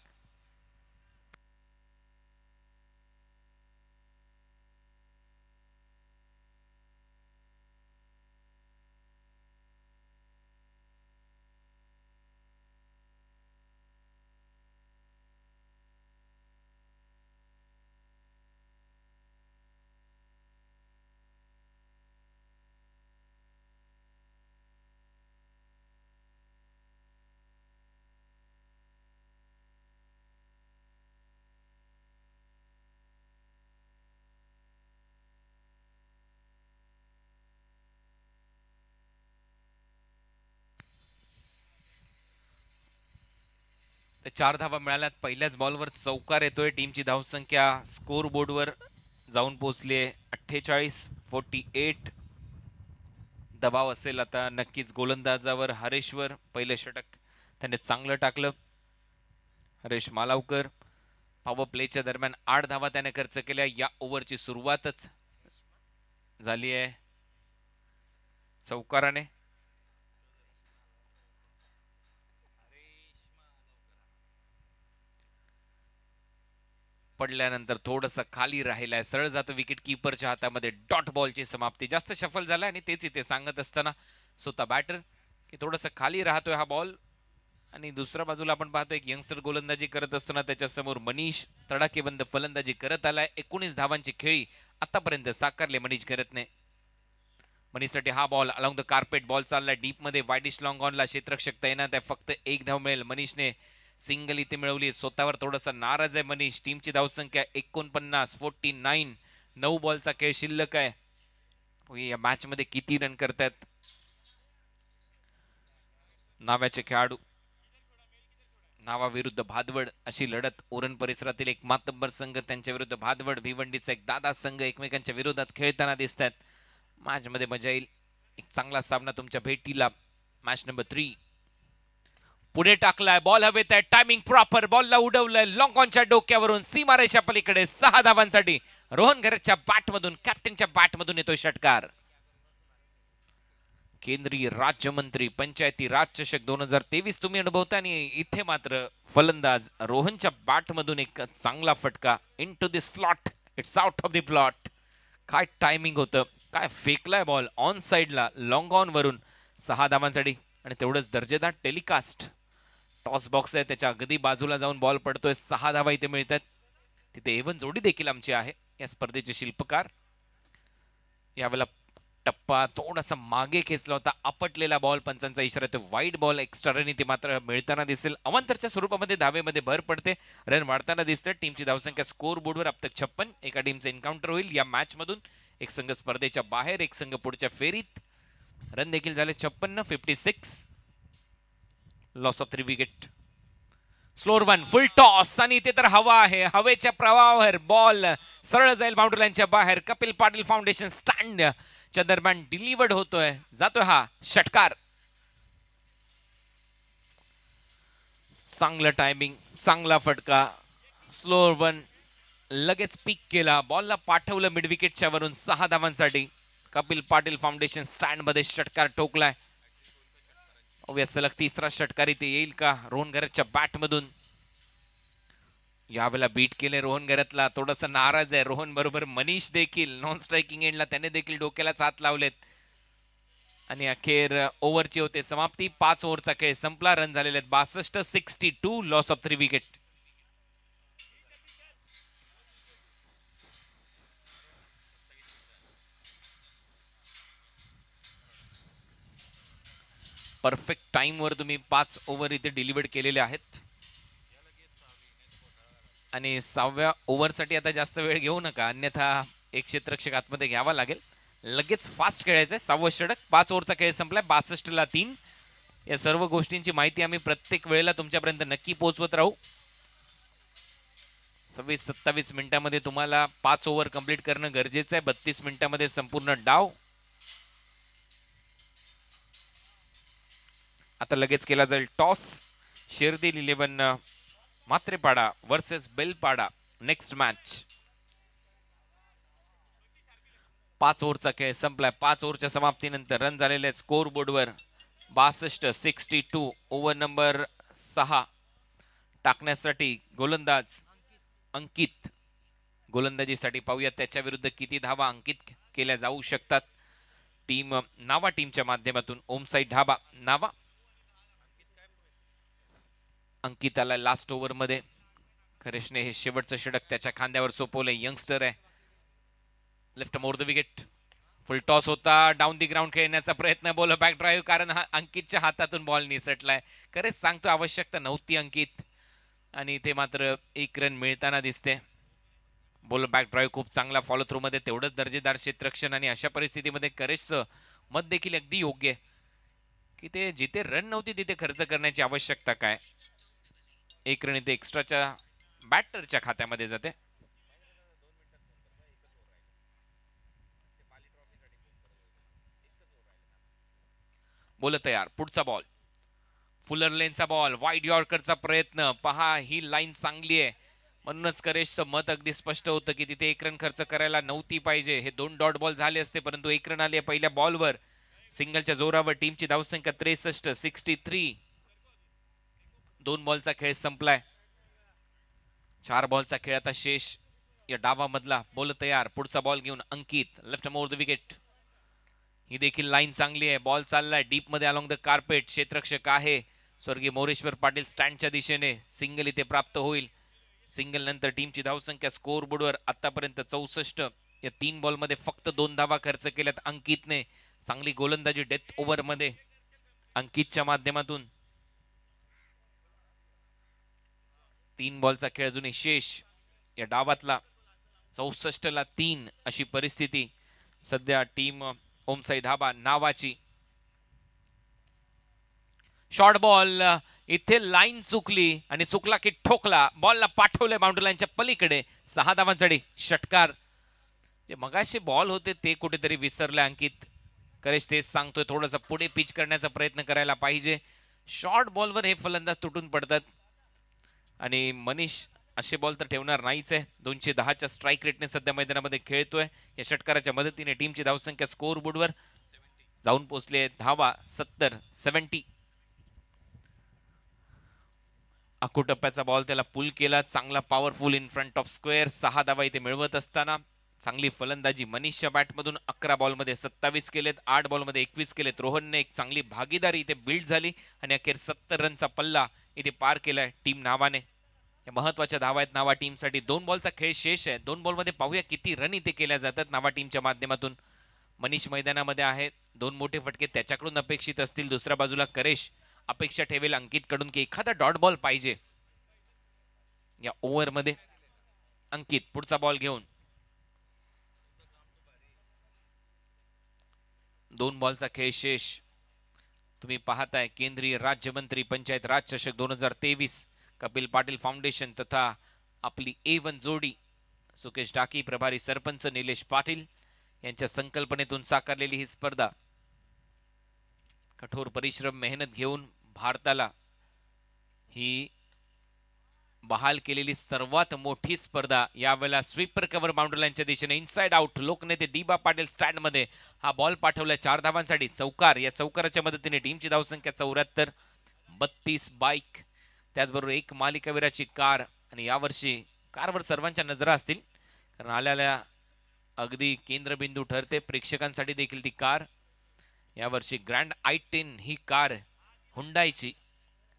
तर 4 धावा मिळाल्यात. पहिल्याच बॉलवर चौकार येतोय. टीमची धावसंख्या स्कोर बोर्डवर जाऊन पोहोचली आहे 48, 48. दबाव असेल आता नक्कीच गोलंदाजावर हरेशवर. पहिलं षटक त्याने चांगलं टाकलं. हरेश मालावकर पॉवर प्लेच्या दरम्यान 8 धावा त्याने खर्च केल्या. या ओव्हरची सुरुवातच झाली आहे चौकाराने. पडल्यानंतर थोडंसं खाली राहिलाय. सरळ जातो विकेट किपरच्या हातामध्ये. डॉट बॉलची समाप्ती. जास्त शफल झाला आणि तेच इथे सांगत असताना स्वतः बॅटर की थोडंसं खाली राहतोय हा बॉल. आणि दुसऱ्या बाजूला आपण पाहतोय एक यंगस्टर गोलंदाजी करत असताना त्याच्यासमोर मनीष तडाखेबंद फलंदाजी करत आलाय. 19 धावांची खेळी आतापर्यंत साकारले मनीष घरतने. मनीषसाठी हा ball along the carpet. Ball चाललाय डीप मध्ये. वाईडिश लॉंग ऑनला क्षेत्ररक्षक तैनात आहे. फक्त 1 धाव मिळेल. मनीषने सिंगल इथे मिळवली. स्वतःवर थोडासा नाराज आहे मनीष. टीमची धावसंख्या 49, 49. 9 बॉलचा खेळ शिल्लक आहे. या मॅच मध्ये किती रन करतात नाव्याचे खेळाडू. नावा विरुद्ध भादवड अशी लढत उरण परिसरातील एक मातब्बर संघ त्यांच्या विरुद्ध भादवड भिवंडीचा एक दादा संघ एकमेकांच्या विरोधात खेळताना दिसतात. मॅच मध्ये मजा येईल. एक चांगला सामना तुमच्या भेटीला. मॅच नंबर 3 पुढे टाकलाय. बॉल हवेत आहे. Timing proper. बॉलला उडवलंय लॉंग ऑनच्या डोक्यावरून सीमारेषा पलीकडे 6 धावांसाठी रोहन घरतच्या बॅटमधून कॅप्टनच्या बॅटमधून येतोय षटकार. केंद्रीय राज्यमंत्री पंचायती राज चषक 2023 तुम्ही अनुभवता आणि इथे मात्र फलंदाज रोहनच्या बॅटमधून एक चांगला फटका into the slot. It's out of the plot. काय टायमिंग होतं. काय फेकलाय बॉल ऑन साइडला लॉंग ऑन वरून 6 धावांसाठी आणि तेवढंच दर्जेदार टेलिकास्ट. टॉस बॉक्स आहे त्याच्या अगदी बाजूला जाऊन बॉल पडतोय. 6 धावा इथे मिळतात. तिथे एवन जोडी देखील आमची आहे. या स्पर्धेचे शिल्पकार. यावेळेला टप्पा थोडासा मागे खेचला होता. आपटलेला बॉल पंचांचा इशारा तो वाईड बॉल. एक्स्ट्रा रन इथे मात्र मिळताना दिसेल. अवांतरच्या स्वरूपामध्ये धावेमध्ये भर पडते. रन वाढताना दिसते. टीमची धावसंख्या स्कोर बोर्डवर अब तक 56. एका टीमचं एन्काउंटर होईल या मॅच मधून. एक संघ स्पर्धेच्या बाहेर, एक संघ पुढच्या फेरीत. रन देखील झाले 56. 56. Loss of 3 wicket. Slower 1 full toss आणि इथे तर हवा आहे. हवेच्या प्रवाहावर बॉल सरळ जाईल बाउंड्री लाईनच्या बाहेर. कपिल पाटील फाउंडेशन स्टँड च्या दरम्यान डिलिव्हर्ड होतोय. जातोय हा षटकार. चांगलं टायमिंग, चांगला फटका. स्लोअर 1 लगेच पिक केला. बॉलला पाठवलं मिड विकेटच्या वरून 6 धावांसाठी. कपिल पाटील फाउंडेशन स्टँड मध्ये षटकार ठोकलाय. सलग तिसरा षटकार इथे येईल का रोहन घरतच्या बॅट मधून. यावेळेला बीट केले रोहन घरतला. थोडासा नाराज आहे रोहन बरोबर मनीष देखील. नॉन स्ट्रायकिंग एंडला त्याने देखील डोक्यालाच हात लावलेत. आणि अखेर ओव्हरची होते समाप्ती. 5 ओव्हरचा खेळ संपला. रन झालेले आहेत 62. 62. Loss of 3 wicket. Perfect time वर तुम्ही 5 ओव्हर इथे डिलिव्हर्ड केलेले आहेत. आणि 6व्या ओव्हरसाठी आता जास्त वेळ घेऊ नका, अन्यथा एक क्षेत्ररक्षक आतमध्ये घ्यावा लागेल. लगेच फास्ट खेळायचंय. 6वं षटक. 5 ओव्हरचा खेळ संपलाय. 62 ला 3. या सर्व गोष्टींची माहिती आम्ही प्रत्येक वेळेला तुमच्यापर्यंत नक्की पोहोचवत राहू. 26-27 मिनिटांमध्ये तुम्हाला 5 ओव्हर कंप्लीट करणं गरजेचं आहे. 32 मिनिटांमध्ये संपूर्ण डाव. आता लगेच केला जाईल toss. Sherdil 11 Matrepada versus Belpada. Next match. 5 ओव्हरचा खेळ संपलाय. 5 ओव्हरच्या समाप्तीनंतर रन झालेले स्कोर बोर्डवर 62. 62. ओव्हर नंबर 6 टाकण्यासाठी गोलंदाज अंकित. गोलंदाजीसाठी पाहूया त्याच्या विरुद्ध किती धावा अंकित केल्या जाऊ शकतात. टीम नावा टीमच्या माध्यमातून ओमसाई ढाबा. नावा अंकिताला लास्ट ओव्हर मध्ये खरेशने हे शेवटचं षटक त्याच्या खांद्यावर सोपवले. यंगस्टर आहे. Left more the wicket. Full toss होता. डाऊन दी ग्राउंड खेळण्याचा प्रयत्न. Ball back drive. कारण हा अंकितच्या हातातून बॉल निसटलाय. खरेच सांगतो आवश्यकता नव्हती अंकित. आणि इथे मात्र 1 रन मिळताना दिसते. बॉल बॅक ड्राईव्ह खूप चांगला. फॉलो थ्रू मध्ये तेवढंच दर्जेदार क्षेत्ररक्षण. आणि अशा परिस्थितीमध्ये करेशचं मत देखील अगदी योग्य आहे की ते जिथे रन नव्हती तिथे खर्च करण्याची आवश्यकता काय. 1 रन इथे एक्स्ट्राच्या बॅटरच्या खात्यामध्ये जाते. बोल तयार. पुढचा बॉल. फुलर लेनचा बॉल. वाईड यॉर्करचा प्रयत्न. पहा ही लाईन चांगली आहे. म्हणूनच करेशचं मत अगदी स्पष्ट होतं की तिथे 1 रन खर्च करायला नव्हती पाहिजे. हे 2 डॉट बॉल झाले असते परंतु 1 रन आले पहिल्या बॉलवर. सिंगलच्या जोरावर टीमची धावसंख्या 63. 63. 2 बॉलचा खेळ संपलाय. 4 बॉलचा खेळ आता शेष या डावामधला. बॉल तयार. पुढचा बॉल घेऊन Ankit. Left more the wicket. ही देखील लाईन चांगली आहे. बॉल चाललाय डीप मध्ये अलॉंग द कार्पेट. क्षेत्ररक्षक आहे स्वर्गीय मोरेश्वर पाटील स्टँडच्या दिशेने. सिंगल इथे प्राप्त होईल. सिंगल नंतर टीमची धावसंख्या स्कोर बोर्डवर आतापर्यंत 64. या 3 बॉल मध्ये फक्त 2 धावा खर्च केल्यात अंकितने. चांगली गोलंदाजी डेथ ओव्हर मध्ये अंकितच्या माध्यमातून. 3 बॉलचा खेळ अजूनही शेष या डावातला. 64ला 3 अशी परिस्थिती सध्या टीम ओमसाई ढाबा नावाची. शॉर्ट बॉल, इथे लाईन चुकली आणि चुकला की ठोकला. बॉलला पाठवले बाउंड्री लाईनच्या पलीकडे. 6 धावांसाठी षटकार. जे मगाशी बॉल होते ते कुठेतरी विसरले अंकित. करेश तेच सांगतोय, थोडंसं पुढे पिच करण्याचा प्रयत्न करायला पाहिजे. शॉर्ट बॉलवर हे फलंदाज तुटून पडतात आणि मनीष असे बॉल तर ठेवणार नाहीच आहे. 210च्या स्ट्राईक रेटने सध्या मैदानामध्ये खेळतोय. या षटकाराच्या मदतीने टीमची धावसंख्या स्कोअर बोर्डवर जाऊन पोहोचली आहे. धावा 70. अकू टप्प्याचा बॉल त्याला पुल केला. चांगला powerful in front of square. 6 धावा इथे मिळवत असताना चांगली फलंदाजी मनीषच्या बॅटमधून. 11 बॉलमध्ये 27 केलेत, 8 बॉलमध्ये 21 केलेत. रोहनने एक चांगली भागीदारी इथे बिल्ड झाली आणि अखेर 70 रनचा पल्ला इथे पार केलाय टीम नावाने. या महत्वाच्या धावा आहेत नावा टीमसाठी. 2 बॉलचा खेळ शेष आहे. 2 बॉलमध्ये पाहूया किती रन इथे केल्या जातात नावा टीमच्या माध्यमातून. मनीष मैदानामध्ये आहे. 2 मोठे फटके त्याच्याकडून अपेक्षित असतील. दुसऱ्या बाजूला करेश अपेक्षा ठेवेल अंकित कडून की एखादा डॉट बॉल पाहिजे या ओव्हर मध्ये. अंकित पुढचा बॉल घेऊन. 2 बॉलचा खेळ शेष. तुम्ही पाहताय केंद्रीय राज्यमंत्री पंचायत राज चषक 2023 कपिल पाटील फाउंडेशन तथा आपली A1 जोडी सुकेश डाकी, प्रभारी सरपंच निलेश पाटील यांच्या संकल्पनेतून साकारलेली ही स्पर्धा. कठोर परिश्रम मेहनत घेऊन भारताला ही बहाल केलेली सर्वात मोठी स्पर्धा. यावेळेला स्वीपर कव्हर बाउंड्री लाईनच्या दिशेने इनसाइड आउट. लोकनेते दीबा पाटील स्टँड मध्ये हा बॉल पाठवला 4 धावांसाठी. चौकार. या चौकाराच्या मदतीने टीमची धावसंख्या 74. 32 बाईक, त्याचबरोबर 1 मालिकावीराची कार. आणि यावर्षी कारवर सर्वांच्या नजरा असतील कारण आल्याला अगदी केंद्रबिंदू ठरते प्रेक्षकांसाठी देखील ती कार. यावर्षी ग्रँड i10 ही कार हुंडाईची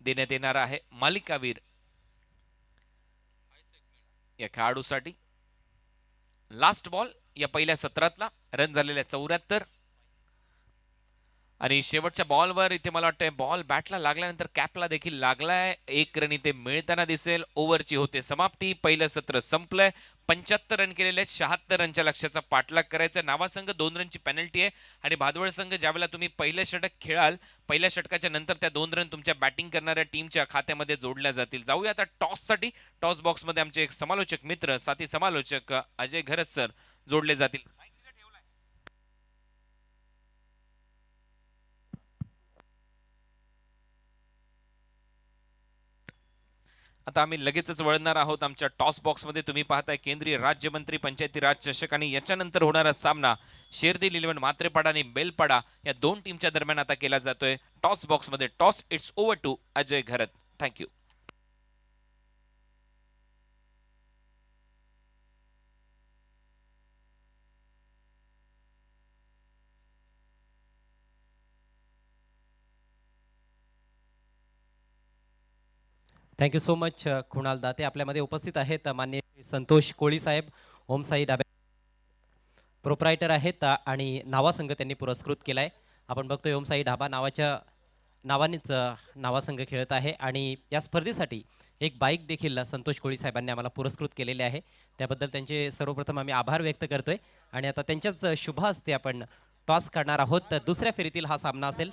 देण्यात येणार आहे मालिकावीर या खेळाडूसाठी. लास्ट बॉल या पहिल्या सत्रातला. रन झालेल्या 74 आणि शेवटच्या बॉलवर इथे मला वाटतं बॉल बॅटला लागल्यानंतर कॅपला देखील लागलाय. 1 रन इथे मिळताना दिसेल. ओव्हरची होते समाप्ती. पहिलं सत्र संपलंय. 75 रन केलेले. 76 रनच्या लक्ष्याचा पाठलाग करायचा. नावा संघ 2 रनची पेनल्टी आहे आणि भादवड संघ ज्यावेळेला तुम्ही पहिलं षटक खेळाल, पहिल्या षटकाच्या नंतर त्या 2 रन तुमच्या बॅटिंग करणाऱ्या टीमच्या खात्यामध्ये जोडल्या जातील. जाऊया आता टॉससाठी. टॉस बॉक्समध्ये आमचे एक समालोचक मित्र, साथी समालोचक अजय घरत सर जोडले जातील. आता आम्ही लगेचच वळणार आहोत आमच्या टॉस बॉक्समध्ये. तुम्ही पाहताय केंद्रीय राज्यमंत्री पंचायती राज चषक आणि याच्यानंतर होणारा सामना शेरदिल 11 म्हात्रेपाडा आणि बेलपाडा या 2 टीमच्या दरम्यान आता केला जातोय टॉस बॉक्समध्ये. Toss it's over to Ajay Gharat. Thank you. Thank you so much Kunal Date. आपल्यामध्ये उपस्थित आहेत माननीय संतोष कोळी साहेब, ओमसाई डाबे प्रोप्रायटर आहेत आणि नावा संघ त्यांनी पुरस्कृत केलाय. आपण बघतोय ओमसाई ढाबा नावानेच नावा संघ खेळत आहे आणि या स्पर्धेसाठी एक बाईक देखील संतोष कोळी साहेबांनी आम्हाला पुरस्कृत केलेले आहे. त्याबद्दल त्यांचे सर्वप्रथम आम्ही आभार व्यक्त करतोय आणि आता त्यांच्याच शुभ हस्ते आपण टॉस करणार आहोत. दुसऱ्या फेरीतील हा सामना असेल.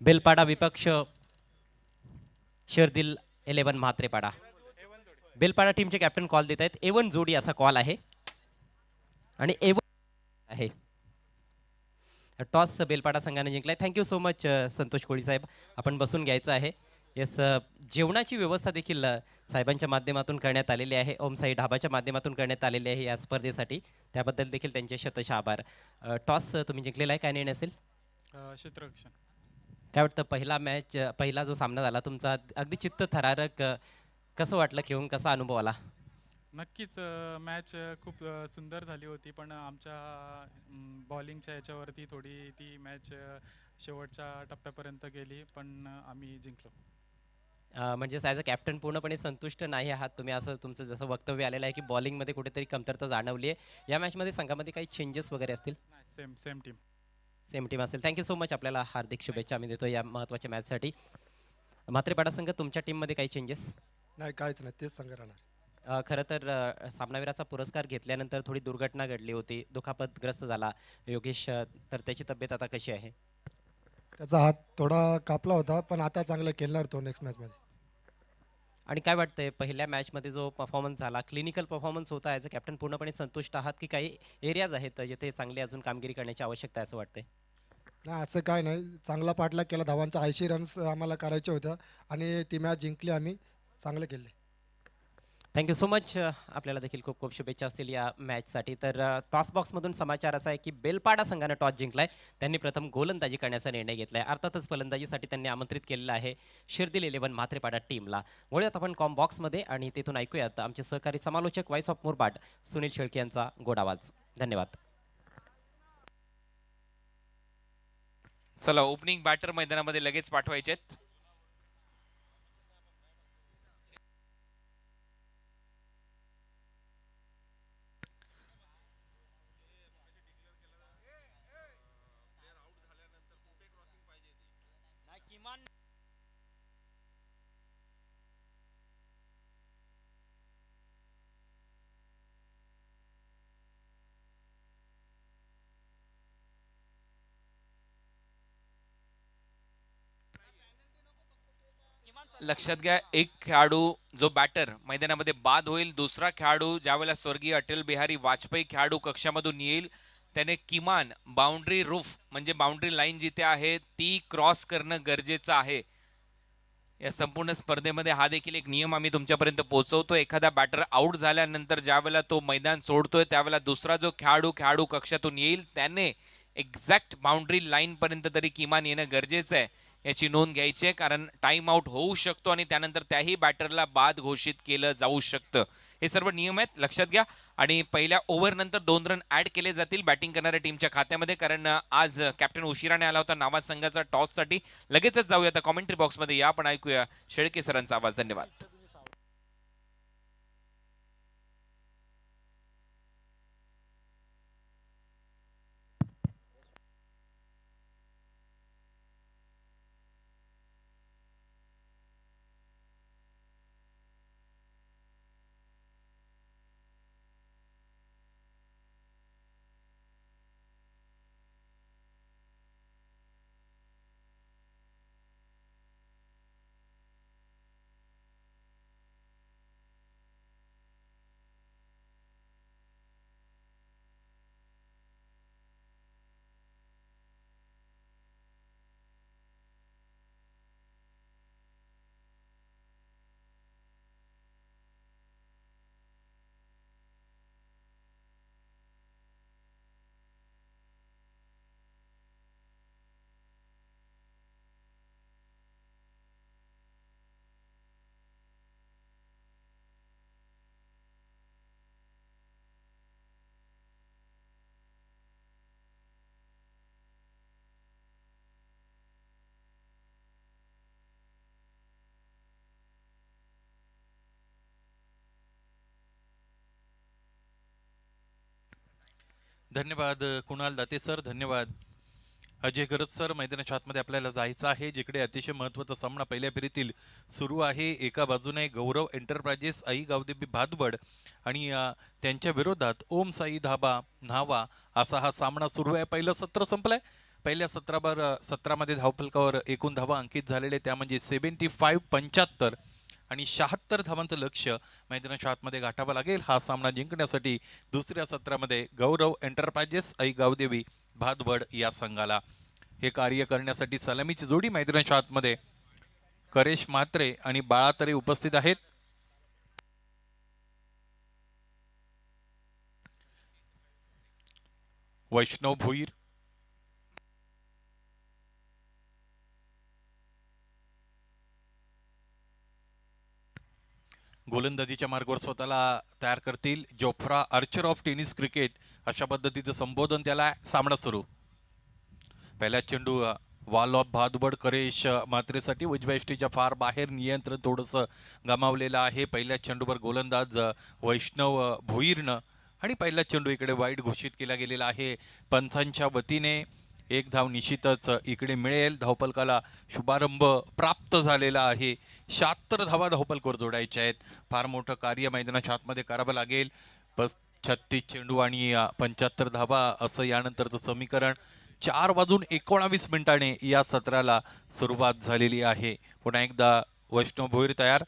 बेलपाडा विपक्ष शेरदिल 11 म्हात्रेपाडा. बेलपाडा टीमचे कॅप्टन कॉल देत आहेत. A1 जोडी असा कॉल आहे आणि A1 आहे. टॉस बेलपाडा संघाने जिंकलाय. Thank you so much Santosh Koli साहेब. आपण बसून घ्यायचं आहे. येस, जेवणाची व्यवस्था देखील साहेबांच्या माध्यमातून करण्यात आलेली आहे. ओमसाई ढाबाच्या माध्यमातून करण्यात आलेली आहे या स्पर्धेसाठी. त्याबद्दल देखील त्यांचे शतशः आभार. टॉस तुम्ही जिंकलेला आहे. काय निर्णय असेल? क्षेत्ररक्षण. काय वाटतं पहिला जो सामना झाला तुमचा अगदी चित्त थरारक, कसं वाटलं खेळून? कसा अनुभव आला? नक्कीच मॅच खूप सुंदर झाली होती पण आमच्या बॉलिंगच्या याच्यावरती थोडी ती मॅच शेवटच्या टप्प्यापर्यंत गेली पण आम्ही जिंकलो. म्हणजे ॲज अ कॅप्टन पूर्णपणे संतुष्ट नाही आहात तुम्ही, असं तुमचं जसं वक्तव्य आलेलं आहे की बॉलिंगमध्ये कुठेतरी कमतरता जाणवली आहे. या मॅचमध्ये संघामध्ये काही चेंजेस वगैरे असतील? सेम टीम असेल. Thank you so much. आपल्याला हार्दिक शुभेच्छा आम्ही देतो या महत्त्वाच्या मॅचसाठी. म्हात्रेपाडा संघ, तुमच्या टीममध्ये काही चेंजेस? नाही काहीच नाही, तेच संघ राहणार. खरं तर सामनावीराचा पुरस्कार घेतल्यानंतर थोडी दुर्घटना घडली होती, दुखापतग्रस्त झाला योगेश. तर त्याची तब्येत आता कशी आहे? त्याचा हात थोडा कापला होता, पण आता चांगलं खेळणार तो नेक्स्ट मॅचमध्ये. आणि काय वाटतंय पहिल्या मॅचमध्ये जो परफॉर्मन्स झाला, क्लिनिकल परफॉर्मन्स होता, ॲज अ कॅप्टन पूर्णपणे संतुष्ट आहात की काही एरियाज आहेत जिथे चांगली अजून कामगिरी करण्याची आवश्यकता आहे असं वाटतंय? नाही असं काय नाही, चांगला पाठलाग केला, धावांचा 80 रन्स आम्हाला करायचे होत्या आणि ती मॅच जिंकली आम्ही, चांगले केले. Thank you so much. आपल्याला देखील खूप खूप शुभेच्छा असतील या मॅचसाठी. तर टॉस बॉक्समधून समाचार असा आहे की बेलपाडा संघानं टॉस जिंकलाय. त्यांनी प्रथम गोलंदाजी करण्याचा निर्णय घेतलाय. अर्थातच फलंदाजीसाठी त्यांनी आमंत्रित केलेलं आहे शिर्दिल 11 म्हात्रेपाडा टीमला. वळूयात आपण कॉम बॉक्समध्ये आणि तिथून ऐकूयात आमचे सहकारी समालोचक व्हॉइस ऑफ मुरबाड सुनील शेळके यांचा गोड आवाज. धन्यवाद. चला ओपनिंग बॅटर मैदानामध्ये लगेच पाठवायचे. लक्षात घ्या, एक खेळाडू जो बॅटर मैदानामध्ये बाद होईल, दुसरा खेळाडू ज्यावेळेला स्वर्गीय अटल बिहारी वाजपेयी खेळाडू कक्षामधून येईल त्याने किमान बाउंड्री रूफ म्हणजे बाउंड्री लाईन जिथे आहे ती क्रॉस करणं गरजेचं आहे. या संपूर्ण स्पर्धेमध्ये हा देखील एक नियम आम्ही तुमच्यापर्यंत पोहोचवतो. एखादा बॅटर आउट झाल्यानंतर ज्यावेळेला तो मैदान सोडतोय त्यावेळेला दुसरा जो खेळाडू कक्षातून येईल त्याने एक्झॅक्ट बाउंड्री लाईन पर्यंत तरी किमान येणं गरजेचं आहे, याची नोंद घ्यायची आहे. कारण टाइम आउट होऊ शकतो आणि त्यानंतर त्याही बॅटरला बाद घोषित केलं जाऊ शकतं. हे सर्व नियम आहेत, लक्षात घ्या. आणि पहिल्या ओव्हर नंतर 2 रन ऍड केले जातील बॅटिंग करणाऱ्या टीमच्या खात्यामध्ये, कारण आज कॅप्टन उशिराने आला होता नावा संघाचा टॉससाठी. लगेचच जाऊया आता कॉमेंट्री बॉक्समध्ये, या आपण ऐकूया शेळके सरांचा आवाज. धन्यवाद. धन्यवाद कुणाल दाते सर, धन्यवाद अजय गरज सर. मैदानाच्या आतमध्ये आपल्याला जायचं आहे, जिकडे अतिशय महत्त्वाचा सामना पहिल्या फेरीतील सुरू आहे. एका बाजूने गौरव एंटरप्राइजेस आई गावदेवी भादबड आणि त्यांच्या विरोधात ओम साई धाबा न्हावा असा हा सामना सुरू आहे. पहिलं सत्र संपलंय. पहिल्या सत्रामध्ये धावफलकावर एकूण धावा अंकित झालेले त्या म्हणजे 75 आणि 76 धावांचं लक्ष्य मैदानाच्या आतमध्ये गाठावं लागेल हा सामना जिंकण्यासाठी. दुसऱ्या सत्रामध्ये गौरव एंटरप्राइजेस आई गावदेवी भादवड या संघाला. हे कार्य करण्यासाठी सलामीची जोडी मैदानाच्या आतमध्ये करेश म्हात्रे आणि बाळातरे उपस्थित आहेत. वैष्णव भोईर, गोलंदाजीच्या मार्गावर स्वतःला तयार करतील. Jofra Archer of tennis cricket अशा पद्धतीचं संबोधन त्याला. सामना सुरू. पहिला चेंडू वॉल ऑफ भादबड करेश मात्रेसाठी उजव्या यष्टीच्या फार बाहेर, नियंत्रण थोडंसं गमावलेलं आहे. पहिल्या चेंडूवर गोलंदाज वैष्णव भोईरनं आणि पहिला चेंडू इकडे वाईड घोषित केला गेलेला आहे पंचांच्या वतीने. एक धाव निश्चितच इकडे मिळेल. धावफलकाला शुभारंभ प्राप्त झालेला आहे. 76 धावा धावफलकावर जोडायच्या आहेत. फार मोठं कार्य मैदानाच्या आतमध्ये करावं लागेल. 36 चेंडू आणि 75 धावा असं यानंतरचं समीकरण. 4:19 या सत्राला सुरुवात झालेली आहे. पुन्हा एकदा वैष्णव भोईर तयार.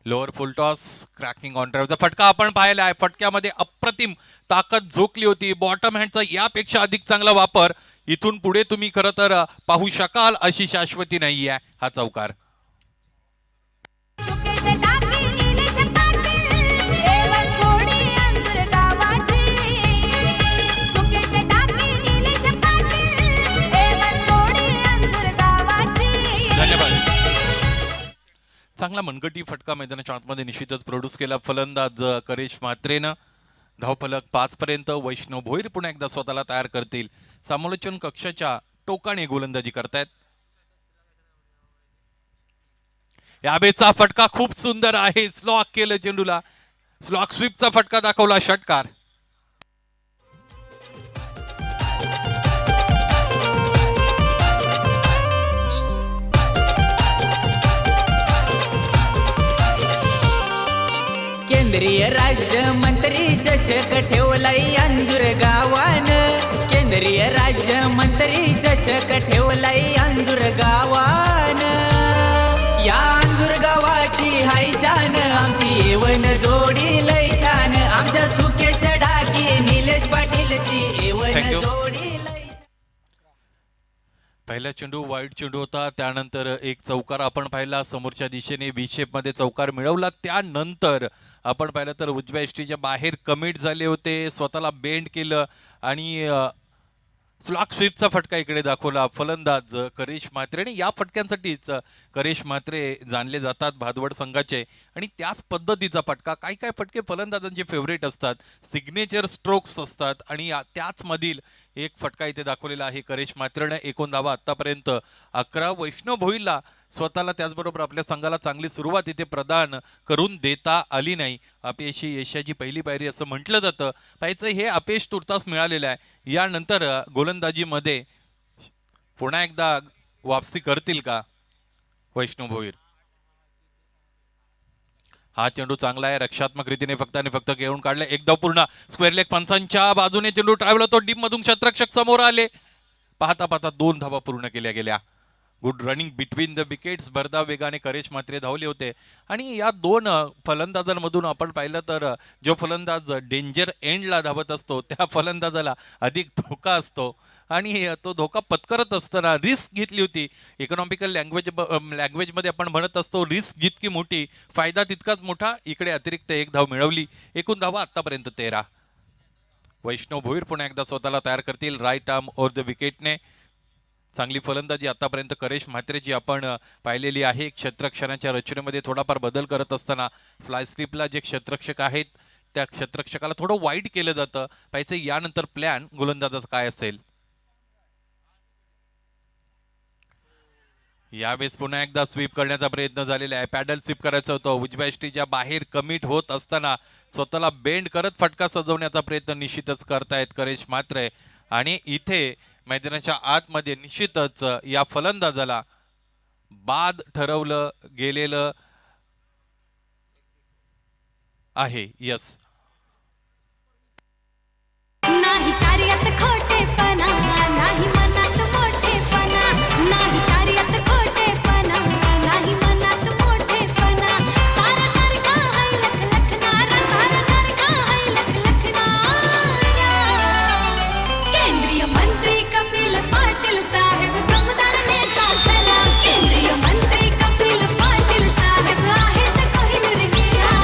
Lower full toss cracking on ड्राईव्हचा फटका आपण पाहिला आहे. फटक्यामध्ये अप्रतिम ताकद झोकली होती. बॉटम हँडचा यापेक्षा अधिक चांगला वापर इथून पुढे तुम्ही खरं तर पाहू शकाल अशी शाश्वती नाही आहे हा चौकार. चांगला मनगटी फटका मैदानाच्या आतमध्ये निश्चितच प्रोड्यूस केला फलंदाज करेश म्हात्रेनं. धावफलक 5 पर्यंत. वैष्णव भोईर पुन्हा एकदा स्वतःला तयार करतील. समालोचन कक्षाच्या टोकाने गोलंदाजी करतायत. याबेचा फटका खूप सुंदर आहे. स्लॉक केलं चेंडूला. स्लॉक स्वीपचा फटका दाखवला षटकार. केंद्रीय राज्य मंत्री चषक ठेवलाई अंजूर गावान. केंद्रीय राज्य मंत्री चषक ठेवलाई अंजूर गावान. या अंजूर गावाची हाय शान. आमची येवन जोडी लय छान. आमच्या सुकेश ढाकी निलेश पाटीलची येवन जोडी लय. पहिला चेंडू वाईट चेंडू होता. त्यानंतर एक चौकार आपण पाहिला. समोरच्या दिशेने व्ही शेप मध्ये चौकार मिळवला. त्यानंतर आपण पाहिलं तर उजव्या एसटीच्या बाहेर कमिट झाले होते. स्वतःला बेंड केलं आणि स्लॉक स्वीपचा फटका इकडे दाखवला फलंदाज करेश म्हात्रे. आणि या फटक्यांसाठीच करेश म्हात्रे जाणले जातात भादवड संघाचे. आणि त्याच पद्धतीचा फटका काही काही फटके फलंदाजांचे फेवरेट असतात. सिग्नेचर स्ट्रोक्स असतात आणि त्याच मधील एक फटका इथे दाखवलेला आहे करेश म्हात्रेने. 19 धावा आतापर्यंत 11. वैष्णव भोईरला स्वतःला त्याचबरोबर आपल्या संघाला चांगली सुरुवात इथे प्रदान करून देता आली नाही. अपयशी यशाची पहिली पायरी असं म्हटलं जातं. पाहायचं हे अपयश तुर्तास मिळालेलं आहे. यानंतर गोलंदाजीमध्ये पुन्हा एकदा वापसी करतील का वैष्णव भोईर? हा चेंडू चांगला आहे. रक्षात्मक रीतीने फक्त आणि फक्त घेऊन काढले. एकदा पूर्ण स्क्वेअर लेग पंचांच्या बाजूने चेंडू ट्रॅव्हल होतो. डीप मधून क्षेत्ररक्षक समोर आले. पाहता पाहता 2 धावा पूर्ण केल्या गेल्या. Good running between the wickets. भरधाव वेगाने करेश म्हात्रे धावले होते. आणि या 2 फलंदाजांमधून आपण पाहिलं तर जो फलंदाज डेंजर एंडला धावत असतो त्या फलंदाजाला अधिक धोका असतो. आणि तो धोका पत्करत असताना रिस्क घेतली होती. इकॉनॉमिकल लँग्वेजमध्ये आपण म्हणत असतो रिस्क जितकी मोठी फायदा तितकाच मोठा. इकडे अतिरिक्त 1 धाव मिळवली. एकूण धावा आतापर्यंत 13. वैष्णव भोईर पुन्हा एकदा स्वतःला तयार करतील राईट आर्म ओव्हर द विकेटने. चांगली फलंदाजी आतापर्यंत करेश म्हात्रेची आपण पाहिलेली आहे. क्षेत्ररक्षणाच्या रचनेमध्ये थोडाफार बदल करत असताना फ्लाय स्लिपला जे क्षेत्ररक्षक आहेत त्या क्षेत्ररक्षकाला थोडं वाईड केलं जातं. पाहिजे यानंतर प्लॅन गोलंदाजाचा काय असेल. यावेळेस पुन्हा एकदा स्वीप करण्याचा प्रयत्न झालेला आहे. पॅडल स्वीप करायचं होतं. उजव्या एसटीच्या बाहेर कमिट होत असताना स्वतःला बेंड करत फटका सजवण्याचा प्रयत्न निश्चितच करतायत करेश म्हात्रे. आणि इथे मैदानाच्या आतमध्ये निश्चितच या फलंदाजाला बाद ठरवलं गेलेलं आहे. यस नाही कार्यात खोटेपणा, नाही मनात मोठेपणा. नाही कार्यात खोटेपणा, नाही मनात मोठेपणा. तारासारखा हाय लखलखणारा, तारासारखा हाय लखलखणारा. केंद्रीय मंत्री कपिल पाटील साहेब दमदार नेता खरा. केंद्रीय मंत्री कपिल पाटील साहेब आहेत कोहिनूर हिरा.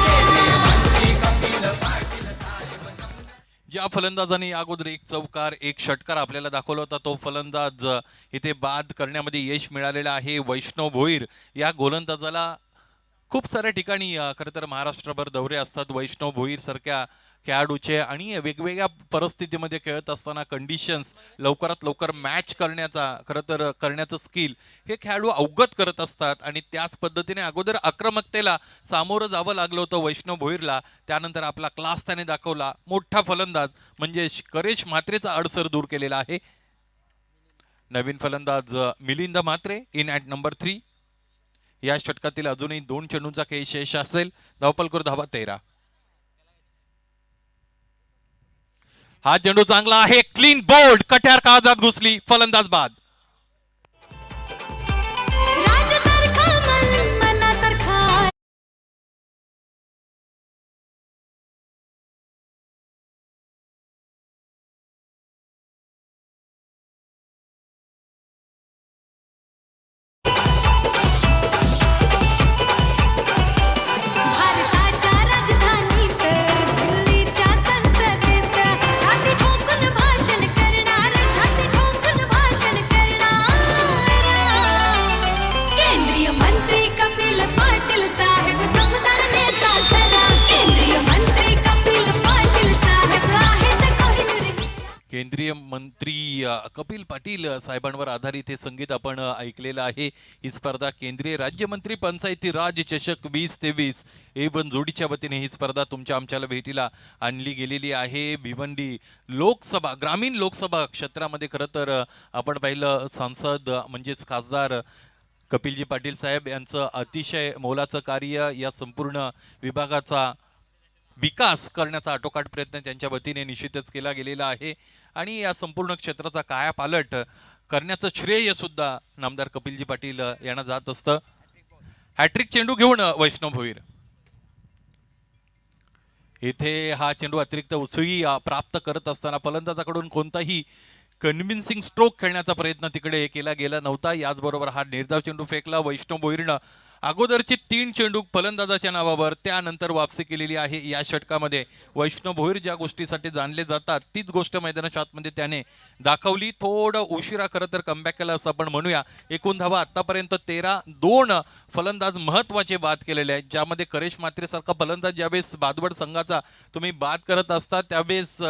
ज्या फलंदाजाने अगोदर एक चौकार एक षटकार आपल्याला दाखवला होता तो फलंदाज इथे बाद करण्यामध्ये यश मिळालेलं आहे वैष्णव भोईर. या गोलंदाजाला खूप साऱ्या ठिकाणी खरं तर महाराष्ट्रभर दौरे असतात वैष्णव भोईर सारख्या खेळाडूचे आणि वेगवेगळ्या परिस्थितीमध्ये खेळत असताना कंडिशन्स लवकरात लवकर मॅच करण्याचा खरं तर करण्याचं स्किल हे खेळाडू अवगत करत असतात आणि त्याच पद्धतीने अगोदर आक्रमकतेला सामोरं जावं लागलं होतं वैष्णव भोईरला. त्यानंतर आपला क्लास त्याने दाखवला. मोठा फलंदाज म्हणजे करेश म्हात्रेचा अडसर दूर केलेला आहे. नवीन फलंदाज Milind Mhatre in at number 3. या षटकातील अजूनही 2 चेंडूंचा खेळ शेष असेल. धावपल धावा 13. हा चेंडू चांगला आहे. क्लीन बोल्ड कट्यार काळजात घुसली. फलंदाज बाद. राजासारखा मन मनासारखा भारताच्या राजधानीत दिल्लीच्या संसदेत छाती ठोकून भाषण करणार छाती ठोकून भाषण करणार केंद्रीय मंत्री कपिल पाटील साहेब दमदार नेता खरा केंद्रीय मंत्री कपिल पाटील साहेब आहेत कोहिनूर हिरा केंद्रीय मंत्री कपिल पाटील साहेबांवर आधारित हे संगीत आपण ऐकलेलं आहे. ही स्पर्धा केंद्रीय राज्यमंत्री पंचायती राज चषक 2023 A1 जोडीच्या वतीने ही स्पर्धा तुमच्या आमच्याला भेटीला आणली गेलेली आहे. भिवंडी लोकसभा ग्रामीण लोकसभा क्षेत्रामध्ये खरं तर आपण पाहिलं सांसद म्हणजेच खासदार कपिलजी पाटील साहेब यांचं अतिशय मोलाचं कार्य या संपूर्ण विभागाचा विकास करण्याचा आटोकाट प्रयत्न त्यांच्या वतीने निश्चितच केला गेलेला आहे आणि या संपूर्ण क्षेत्राचा कायापालट करण्याचं श्रेय सुद्धा नामदार कपिलजी पाटील यांना जात असतं. हॅट्रिक चेंडू घेऊन वैष्णव भोईर इथे हा चेंडू अतिरिक्त उसळी प्राप्त करत असताना फलंदाजाकडून कोणताही कन्व्हिन्सिंग स्ट्रोक खेळण्याचा प्रयत्न तिकडे केला गेला नव्हता. याचबरोबर हा निर्धाव चेंडू फेकला वैष्णव भोईरनं. अगोदरची 3 चेंडू फलंदाजाच्या नावावर त्यानंतर वापसी केलेली आहे. या षटकामध्ये वैष्णव भोईर ज्या गोष्टीसाठी जाणले जातात तीच गोष्ट मैदानाच्या आतमध्ये त्याने दाखवली. थोडं उशिरा खरं तर कमबॅक केला असं आपण म्हणूया. एकूण धावा आतापर्यंत 13. 2 फलंदाज महत्वाचे बाद केलेले आहेत ज्यामध्ये करेश म्हात्रे सारखा फलंदाज ज्यावेळेस बादवड संघाचा तुम्ही बाद करत असता त्यावेळेस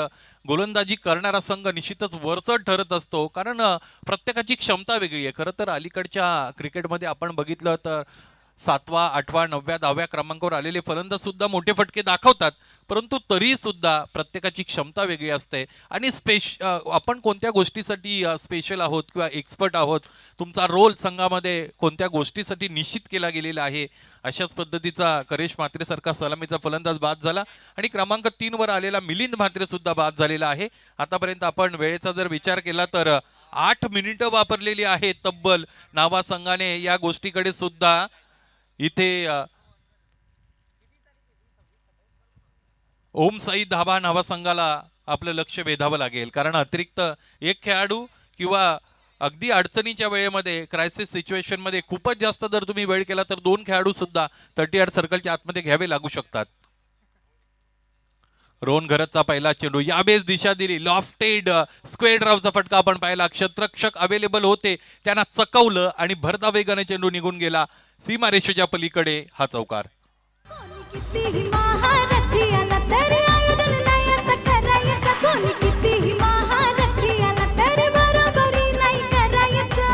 गोलंदाजी करणारा संघ निश्चितच वरचढ ठरत असतो कारण प्रत्येकाची क्षमता वेगळी आहे. खरं तर अलीकडच्या क्रिकेटमध्ये आपण बघितलं तर 7वा 8वा 9व्या 10व्या क्रमांकावर आलेले फलंदाज सुद्धा मोठे फटके दाखवतात परंतु तरी सुद्धा प्रत्येकाची क्षमता वेगळी असते आणि आपण कोणत्या गोष्टीसाठी स्पेशल आहोत किंवा एक्सपर्ट आहोत तुमचा रोल संघामध्ये कोणत्या गोष्टीसाठी निश्चित केला गेलेला आहे. अशाच पद्धतीचा करेश म्हात्रे सारखा सलामीचा फलंदाज बाद झाला आणि क्रमांक 3 वर आलेला मिलिंद म्हात्रे सुद्धा बाद झालेला आहे. आतापर्यंत आपण वेळेचा जर विचार केला तर 8 मिनिटं वापरलेली आहेत तब्बल नावा संघाने या गोष्टीकडे सुद्धा इथे ओम साई धाबा नावा संघाला आपलं लक्ष वेधावं लागेल कारण अतिरिक्त एक खेळाडू किंवा अगदी अडचणीच्या वेळेमध्ये क्रायसिस सिच्युएशन मध्ये खूपच जास्त जर तुम्ही वेळ केला तर 2 खेळाडू सुद्धा 38 सर्कलच्या आतमध्ये घ्यावे लागू शकतात. रोहन घरतचा पहिला चेंडू यावेळेस दिशा दिली लॉफ्टेड स्क्वेअर ड्राईव्हचा फटका आपण पाहिला. क्षेत्ररक्षक अवेलेबल होते त्यांना चकवलं आणि भरदा वेगाने चेंडू निघून गेला सीमारेषेच्या पलीकडे. हा चौकार. कोणी कितीही महारथी आला तरी आयोजन नाही असं करायचं कोणी कितीही महारथी आला तरी बरोबरी नाही करायचं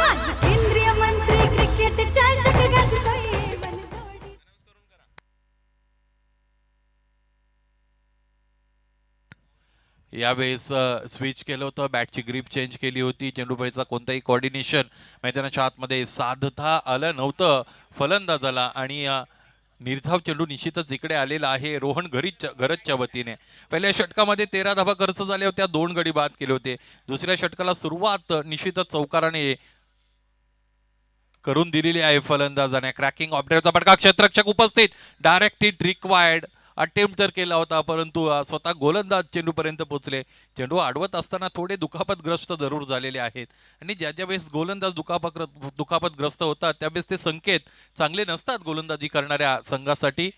आज केंद्रीय मंत्री क्रिकेटच्या चषक गाजतोय बनजोडी यावेळेस स्विच केलं होतं बॅटची ग्रीप चेंज केली होती. चेंडूबाईचा कोणताही कोऑर्डिनेशन मैदानाच्या आतमध्ये साधता आलं नव्हतं फलंदाजाला आणि निर्धाव चेंडू निश्चितच इकडे आलेला आहे रोहन घरतच्या वतीने. पहिल्या षटकामध्ये 13 धावा खर्च झाल्या होत्या 2 गडी बाद केले होते. दुसऱ्या षटकाला सुरुवात निश्चितच चौकाराने करून दिलेली आहे फलंदाजाने. क्रॅकिंग ऑब्डरचा फटका क्षेत्ररक्षक उपस्थित डायरेक्ट हिट रिक्वायर्ड अटेम्प्ट तर केला होता परंतु स्वतः गोलंदाज चेंडूपर्यंत पोहोचले. चेंडू अडवत असताना थोडे दुखापतग्रस्त जरूर झालेले आहेत आणि ज्या ज्या वेळेस गोलंदाज दुखापतग्रस्त होतात त्यावेळेस ते संकेत चांगले नसतात गोलंदाजी करणाऱ्या संघासाठी.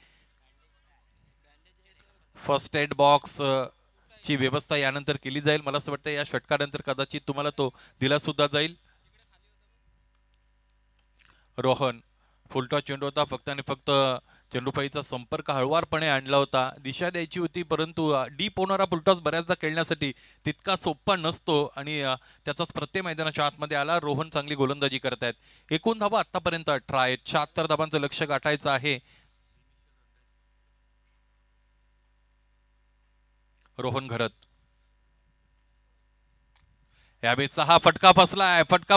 फर्स्ट एड बॉक्स ची व्यवस्था यानंतर केली जाईल. मला असं वाटतं या षटकानंतर कदाचित तुम्हाला तो दिला सुद्धा जाईल. रोहन फुलटॉस चेंडू होता, फक्त आणि फक्त चेंडूफळीचा संपर्क हळवारपणे आणला होता, दिशा द्यायची होती, परंतु डीप होणारा फुलटॉस बऱ्याचदा खेळण्यासाठी तितका सोपा नसतो आणि त्याचाच प्रत्यय मैदानाच्या आतमध्ये आला. रोहन चांगली गोलंदाजी करतायत. एकूण धावा आतापर्यंत 18 आहेत. 76 धावांचं लक्ष्य गाठायचं आहे. रोहन घरत यावेळेचा हा फटका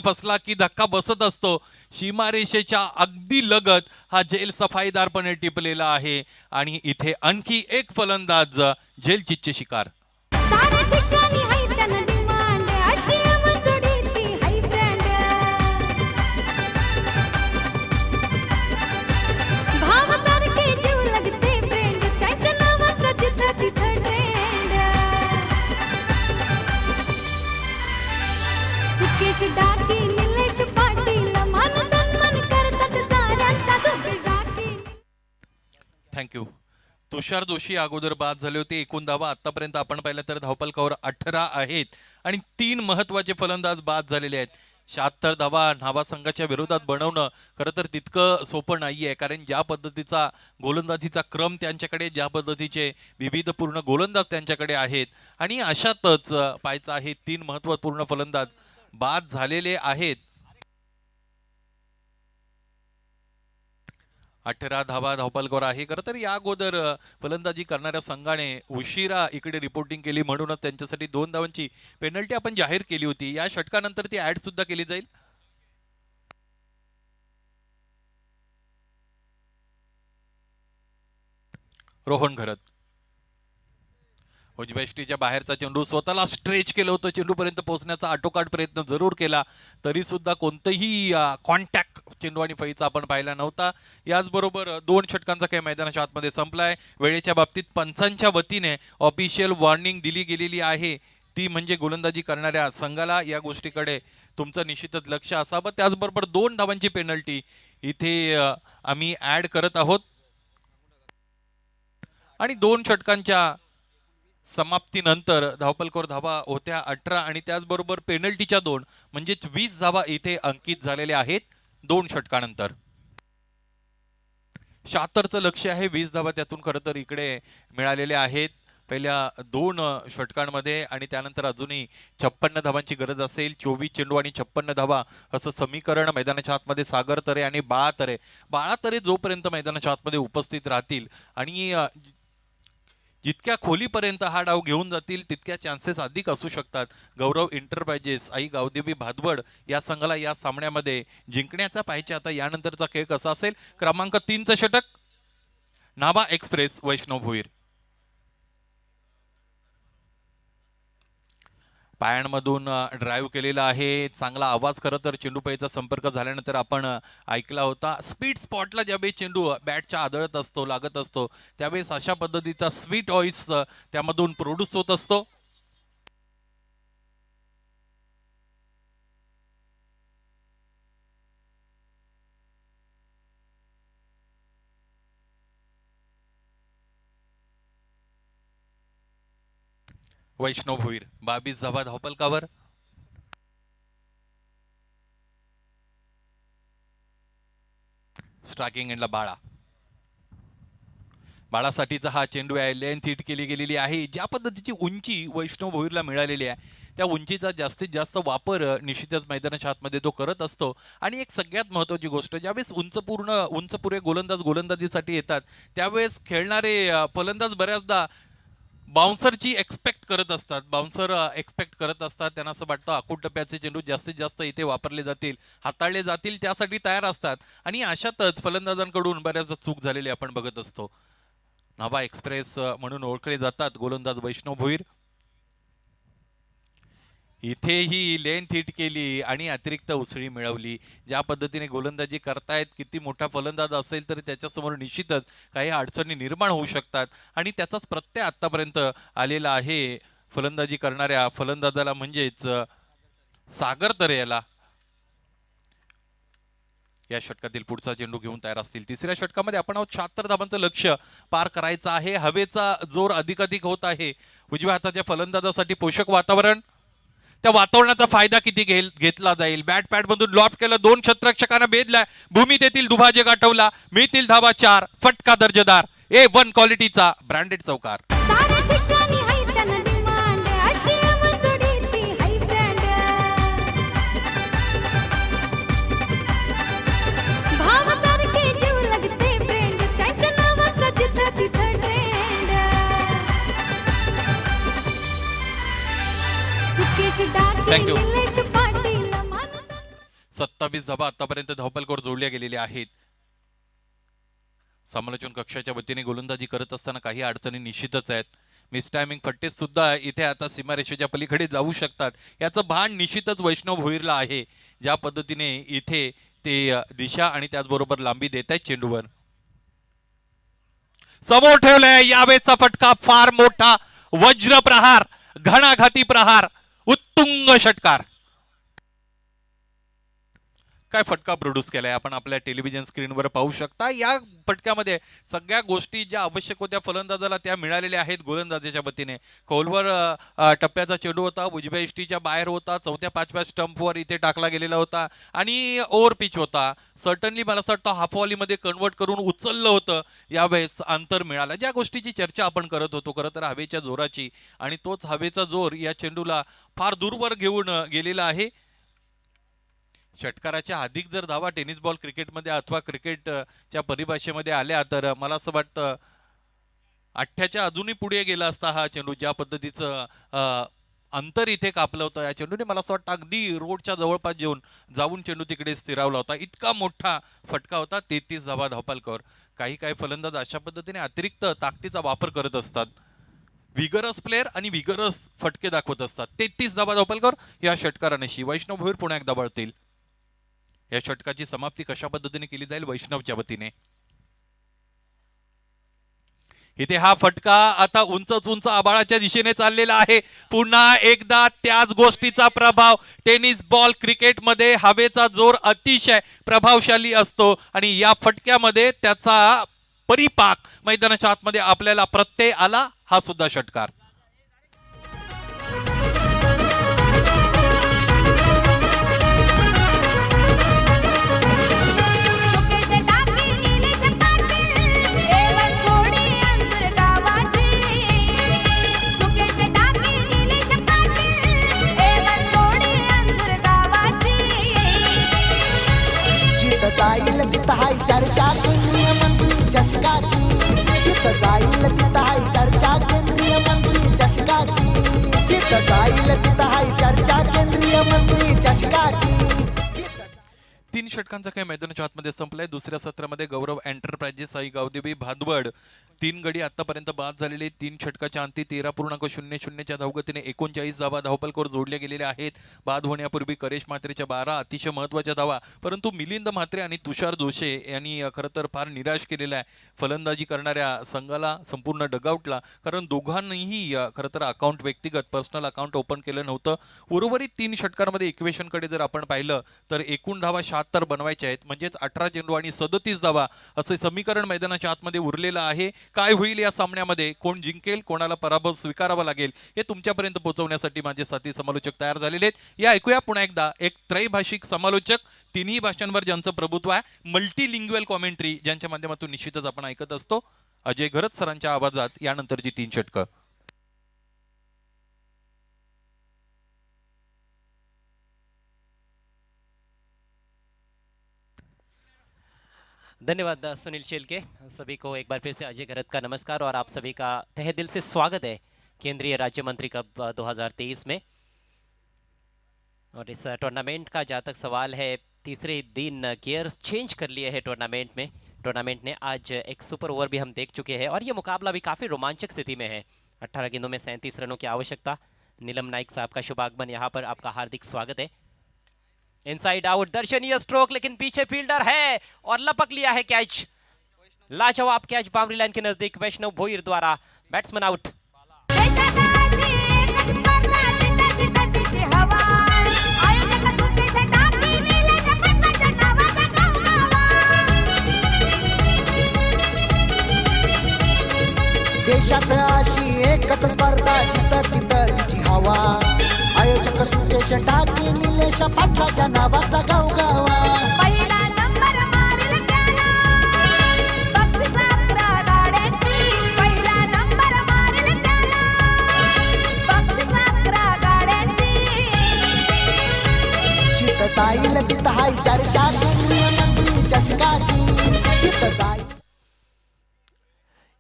फसला की धक्का बसत असतो. सीमारेषेच्या अगदी लगत हा झेल सफाईदारपणे टिपलेला आहे आणि इथे आणखी एक फलंदाज झेल चिच्चे शिकार. साऱ्या ठिकाणी हाय त्यानं डिमांड अशी आवाजोडी ती हाय ब्रँड भावासारखे जीव लागते फ्रेंड त्याच्या नावाचा जिथं तिथं ट्रेंड सुकेश डाकी निलेश पाटील मान सन्मान करतात साऱ्यांचा सुकेश डाकी. थँक्यू. तुषार जोशी अगोदर बाद झाले होते. एकूण धावा आतापर्यंत आपण पाहिलं तर धावफलकावर 18 आहेत आणि 3 महत्वाचे फलंदाज बाद झालेले आहेत. 76 धावा नावा संघाच्या विरोधात बनवणं खरं तर तितकं सोपं नाहीये, कारण ज्या पद्धतीचा गोलंदाजीचा क्रम त्यांच्याकडे, ज्या पद्धतीचे विविधपूर्ण गोलंदाज त्यांच्याकडे आहेत आणि अशातच पाहायचं आहे 3 महत्वपूर्ण फलंदाज बाद झालेले आहेत. 18 धावा धावफलकावर आहे. खरं तर या अगोदर फलंदाजी करणाऱ्या संघाने उशिरा इकडे रिपोर्टिंग केली, म्हणूनच त्यांच्यासाठी 2 धावांची पेनल्टी आपण जाहीर केली होती. या षटकानंतर ती ऍड सुद्धा केली जाईल. रोहन घरत उजव्या बाहेरचा चेंडू स्वतःला स्ट्रेच केलं होतं, चेंडूपर्यंत पोहोचण्याचा आटोकाट प्रयत्न जरूर केला, तरी सुद्धा कोणतंही कॉन्टॅक्ट चेंडू आणि फळीचा आपण पाहिला नव्हता. याचबरोबर 2 षटकांचा खेळ मैदानाच्या आतमध्ये संपलाय. वेळेच्या बाबतीत पंचांच्या वतीने ऑफिशियल वॉर्निंग दिली गेलेली आहे, ती म्हणजे गोलंदाजी करणाऱ्या संघाला या गोष्टीकडे तुमचं निश्चितच लक्ष असावं. त्याचबरोबर 2 धावांची पेनल्टी इथे आम्ही ऍड करत आहोत आणि 2 षटकांच्या समाप्तीनंतर धावफलकावर धावा होत्या 18 आणि त्याचबरोबर पेनल्टीच्या 2 म्हणजेच 20 धावा इथे अंकित झालेल्या आहेत 2 षटकानंतर. 76चं लक्ष्य आहे, 20 धावा त्यातून खरं तर इकडे मिळालेल्या आहेत पहिल्या 2 षटकांमध्ये आणि त्यानंतर अजूनही 56 धावांची गरज असेल. 24 चेंडू आणि 56 धावा असं समीकरण मैदानाच्या आतमध्ये सागर तरे आणि बाळा तरे जोपर्यंत मैदानाच्या आतमध्ये उपस्थित राहतील आणि जितक्या खोलीपर्यंत हा डाव घेऊन जातील तितक्या चान्सेस अधिक असू शकतात. गौरव एंटरप्राइजेस आई गावदेवी भादवड या संघाला या सामन्यामध्ये जिंकण्याचा पाहिजे. आता यानंतरचा खेळ कसा असेल? क्रमांक 3चं षटक नाभा एक्सप्रेस वैष्णव भोईर. पायांमधून ड्राईव्ह केलेला आहे, चांगला आवाज खरं तर चेंडूपळीचा संपर्क झाल्यानंतर आपण ऐकला होता. स्पीड स्पॉटला ज्यावेळी चेंडू बॅटच्या आदळत असतो, लागत असतो, त्यावेळेस अशा पद्धतीचा स्वीट व्हॉइस त्यामधून प्रोड्यूस होत असतो. वैष्णव भोईर 22 धावा धावफलकावर. स्ट्रायकिंग एंडला बाळासाठीचा हा चेंडू आहे, लेंथ हिट केली गेलेली आहे. ज्या पद्धतीची उंची वैष्णव भोईरला मिळालेली आहे त्या उंचीचा जास्तीत जास्त वापर निश्चितच मैदानाच्या आतमध्ये तो करत असतो. आणि एक सगळ्यात महत्त्वाची गोष्ट, ज्यावेळेस उंचपुरे गोलंदाज गोलंदाजीसाठी येतात त्यावेळेस खेळणारे फलंदाज बऱ्याचदा बाउन्सरची एक्सपेक्ट करत असतात. त्यांना असं वाटतं आखूड टप्प्याचे चेंडू जास्तीत जास्त इथे वापरले जातील, हाताळले जातील, त्यासाठी तयार असतात आणि अशातच फलंदाजांकडून बऱ्याचदा चूक झालेली आपण बघत असतो. नाभा एक्सप्रेस म्हणून ओळखले जातात गोलंदाज वैष्णव भोईर. इथेही लेंथ हिट केली आणि अतिरिक्त उसळी मिळवली. ज्या पद्धतीने गोलंदाजी करतायत, किती मोठा फलंदाज असेल तरी त्याच्यासमोर निश्चितच काही अडचणी निर्माण होऊ शकतात आणि त्याचाच प्रत्यय आतापर्यंत आलेला आहे फलंदाजी करणाऱ्या फलंदाजाला, म्हणजेच सागर तरे याला. या षटकातील पुढचा चेंडू घेऊन तयार असतील. तिसऱ्या षटकामध्ये आपण 76 धावांचं लक्ष्य पार करायचं आहे. हवेचा जोर अधिकाधिक होत आहे. उजव्या हाताच्या फलंदाजासाठी पोषक वातावरण. त्या वातावरणाचा फायदा किती घेतला जाईल. बॅट पॅड मधून लॉफ्ट केलं, 2 क्षेत्ररक्षकांना भेदलाय, भूमी तेथील दुभाजक गाठवला, मिळतील धावा 4, फटका दर्जेदार A1 क्वालिटीचा ब्रँडेड चौकार. साऱ्या ठिकाणी हाय त्यानं डिमांड अशी आमचोडी ती हाय ब्रँड भावासारखे जीव लागते फ्रेंड त्यांच्या नावाचा जिथं तिथं trend Sukesh Dake Thank you. Nilesh Patil मानसा 27 धावा आतापर्यंत धावपलकर जोडल्या गेलेल्या आहेत. समालोचन कक्षाच्या वतीने गोलंदाजी करत असताना काही अडचणी निश्चितच आहेत. मिस टायमिंग फट्टे सुद्धा इथे आता सीमारेषेच्या पलीकडे जाऊ शकतात याचं भान निश्चितच वैष्णव भोईरला आहे. ज्या पद्धतीने इथे ते दिशा आणि त्याचबरोबर लांबी देत आहेत चेंडूवर. समोर ठेवलंय, यावेळेचा फटका फार मोठा, वज्र प्रहार, घणाघाती प्रहार, उत्तुंग षटकार. काय फटका प्रोड्यूस केलाय आपण आपल्या टेलिव्हिजन स्क्रीनवर पाहू शकता. या फटक्यामध्ये सगळ्या गोष्टी ज्या आवश्यक होत्या फलंदाजाला त्या मिळालेल्या आहेत गोलंदाजाच्या वतीने. खोलवर टप्प्याचा चेंडू होता, उजव्या इष्टीच्या बाहेर होता, 4-5व्या स्टंपवर इथे टाकला गेलेला होता आणि ओव्हर पिच होता. सर्टनली मला असं वाटतं हाफ व्हॉलीमध्ये कन्वर्ट करून उचललं होतं, यावेळेस अंतर मिळालं. ज्या गोष्टीची चर्चा आपण करत होतो खरं तर हवेच्या जोराची, आणि तोच हवेचा जोर या चेंडूला फार दूरवर घेऊन गेलेला आहे. षटकाराच्या अधिक जर धावा टेनिस बॉल क्रिकेटमध्ये अथवा क्रिकेटच्या परिभाषेमध्ये आल्या तर मला असं वाटतं 8च्या अजूनही पुढे गेला असता हा चेंडू. ज्या पद्धतीचं अंतर इथे कापलं होतं या चेंडूने, मला असं वाटतं अगदी रोडच्या जवळपास जाऊन चेंडू तिकडे स्थिरावला होता. इतका मोठा फटका होता. 33 धावा धावपलकर. काही फलंदाज अशा पद्धतीने अतिरिक्त ताकदीचा वापर करत असतात. विगरस प्लेअर आणि विगरस फटके दाखवत असतात. 33 धावा धावपलकर या षटकारानेशी वैष्णव भोईर पुन्हा एकदा बळतील. या षटकाची समाप्ती कशा पद्धतीने केली जाईल वैष्णवच्या वतीने. इथे हा फटका आता उंच आभाळाच्या दिशेने चाललेला आहे. पुन्हा एकदा त्याच गोष्टीचा प्रभाव. टेनिस बॉल क्रिकेटमध्ये हवेचा जोर अतिशय प्रभावशाली असतो आणि या फटक्यामध्ये त्याचा परिपाक मैदानाच्या आतमध्ये आपल्याला प्रत्यय आला. हा सुद्धा षटकार. सुकेश डाके निलेश पाटील A1 जोडी अंजुर गावाची सुकेश डाके निलेश पाटील A1 जोडी अंजुर गावाची जिथं जाईल तिथं हाय चर्चा केंद्रीय मंत्री चषकाची. जिथं जाईल तिथं हाय चर्चा केंद्रीय मंत्री चषकाची. जिथं जाईल तिथं हाय चर्चा केंद्रीय मंत्री चषकाची. 3 षटकांचा खेळ मैदानाच्या आतमध्ये संपलाय. दुसऱ्या सत्रामध्ये गौरव एंटरप्राइजेस आई गावदेवी भादवड 3 गडी आतापर्यंत बाद झालेले. 3 षटकाच्या अंती 13.00च्या धावगतीने 39 धावा धावपलकर जोडल्या गेलेल्या आहेत. बाद होण्यापूर्वी करेश म्हात्रेच्या 12 अतिशय महत्वाच्या धावा, परंतु मिलिंद म्हात्रे आणि तुषार जोशे यांनी खरं तर फार निराश केलेला आहे फलंदाजी करणाऱ्या संघाला, संपूर्ण डगआउटला. कारण दोघांनीही खरं तर अकाउंट व्यक्तिगत पर्सनल अकाउंट ओपन केलं नव्हतं. उर्वरित 3 षटकांमध्ये इक्वेशनकडे जर आपण पाहिलं तर एकूण धावा 76 बनवायच्या आहेत, म्हणजेच 18 चेंडू आणि 37 धावा असे समीकरण मैदानाच्या आतमध्ये उरलेलं आहे. काय होईल या सामन्यामध्ये, कोण जिंकेल, कोणाला पराभव स्वीकारावा लागेल, हे तुमच्यापर्यंत पोहोचवण्यासाठी माझे साथी समालोचक तयार झालेले आहेत. या ऐकूया पुन्हा एकदा एक त्रैभाषिक समालोचक, तिन्ही भाषांवर ज्यांचं प्रभुत्व आहे, मल्टीलिंग्युअल कॉमेंट्री ज्यांच्या माध्यमातून निश्चितच आपण ऐकत असतो, अजय घरत सरांच्या आवाजात यानंतरची 3 षटकं. धन्यवाद सुनील शेलके. सभी को एक बार फिर से अजय घरत का नमस्कार और आप सभी का तहे दिल से स्वागत है केंद्रीय राज्य मंत्री कप 2023 में. और इस टूर्नामेंट का जहाँ तक सवाल है, तीसरे दिन गियर्स चेंज कर लिए हैं टूर्नामेंट में. टूर्नामेंट ने आज एक सुपर ओवर भी हम देख चुके हैं और ये मुकाबला भी काफ़ी रोमांचक स्थिति में है. 18 गेंदों में 37 रनों की आवश्यकता. नीलम नाइक साहब का शुभागमन, यहाँ पर आपका हार्दिक स्वागत है. इनसाइड आउट, दर्शनीय स्ट्रोक, लेकिन पीछे फील्डर है और लपक लिया है कैच. लाजवाब कैच बाउंड्री लाइन के नजदीक वैष्णव भोईर द्वारा. Batsman out. देशाची एकच स्पर्धा जिथं तिथं तिची हवा आयोजक सुकेश डाके निलेश पाटलाच्या नावाचा गौरव देशात अशी एकच स्पर्धा जिथं तिथं तिची हवा. आयोजक सुकेश टाकी निलेश पाटलाच्या नावाचा गावगावा पहिला नंबर मारेल त्याला बक्षीस 11 गाड्यांची पहिला नंबर मारेल त्याला बक्षीस 11 गाड्यांची जिथं जाईल तिथं हाय चर्चा केंद्रीय मंत्री चषकाची जिथं जाईल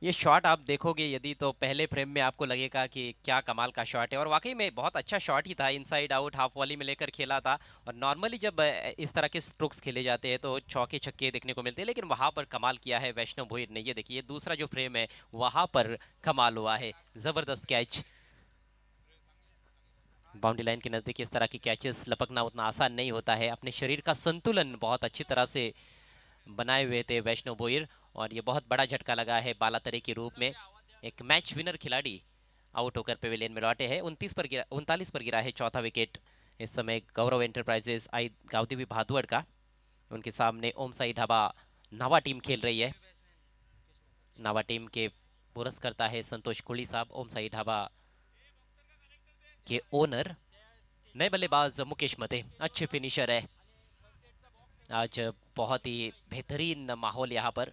ये शॉट आप देखोगे यदि तो पहले फ्रेम में आपको लगेगा कि क्या कमाल का शॉट है और वाकई में बहुत अच्छा शॉट ही था। इनसाइड आउट हाफ वॉली में लेकर खेला था और नॉर्मली जब इस तरह के स्ट्रोक्स खेले जाते हैं तो चौके छक्के देखने को मिलते हैं, लेकिन वहाँ पर कमाल किया है वैष्णव भोईर ने। ये देखिए दूसरा जो फ्रेम है वहाँ पर कमाल हुआ है, ज़बरदस्त कैच। बाउंड्री लाइन के नज़दीक इस तरह की कैचेस लपकना उतना आसान नहीं होता है। अपने शरीर का संतुलन बहुत अच्छी तरह से बनाए हुए थे वैष्णव भोईर और ये बहुत बड़ा झटका लगा है बालातरे के रूप में। एक मैच विनर खिलाड़ी आउट होकर पेविलियन में लौटे हैं। 39 पर गिरा है चौथा विकेट इस समय गौरव एंटरप्राइजेस आई गावदेवी भादुड़ का। उनके सामने ओम साई ढाबा नावा टीम खेल रही है। नावा टीम के पुरस्कर्ता है संतोष कोहली साहब, ओम साई ढाबा के ओनर। नए बल्लेबाज मुकेश मते अच्छे फिनिशर है। आज बहुत ही बेहतरीन माहौल यहाँ पर।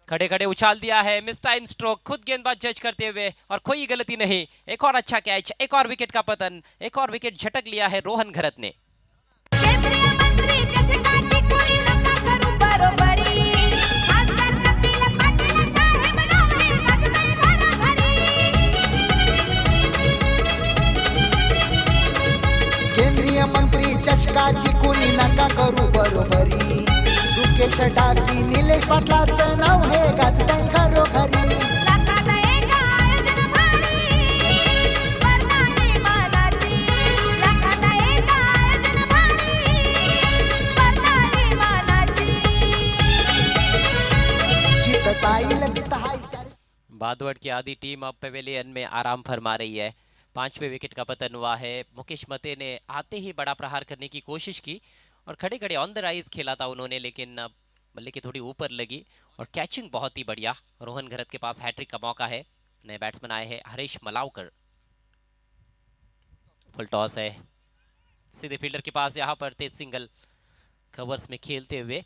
खड़े खड़े उछाल दिया है, मिस टाइम स्ट्रोक, खुद गेंदबाज जज करते हुए और कोई गलती नहीं। एक और अच्छा कैच, एक और विकेट का पतन, एक और विकेट झटक लिया है रोहन घरत ने। केंद्रीय मंत्री चषकाची कोणी नका करू बरोबरी खासदार कपिल पाटील साहेब लावले गाजतंय घरोघरी केंद्रीय मंत्री चषकाची कुणी नका करू बरोबरी सुकेश टाकी निलेश पाटलाचं नाव हे गाजतंय घरोघरी लाखाचा एक आयोजन भारी स्पर्धा ही मानाची लाखाचा एक आयोजन भारी स्पर्धा ही मानाची जिथं जाईल तिथं हाय चर्चा भादुड़ की आधी टीम अब पेविलियन में आराम फरमा रही है। 5वें विकेट का पतन हुआ है। मुकेश मते ने आते ही बड़ा प्रहार करने की कोशिश की और खड़े खड़े ऑन द राइज खेला था उन्होंने, लेकिन बल्ले की थोड़ी ऊपर लगी और कैचिंग बहुत ही बढ़िया। रोहन घरत के पास हैट्रिक का मौका है। नए बैट्समैन आए हैं हरीश मलावकर। फुल टॉस है सीधे फील्डर के पास, यहाँ पर तेज सिंगल कवर्स में खेलते हुए।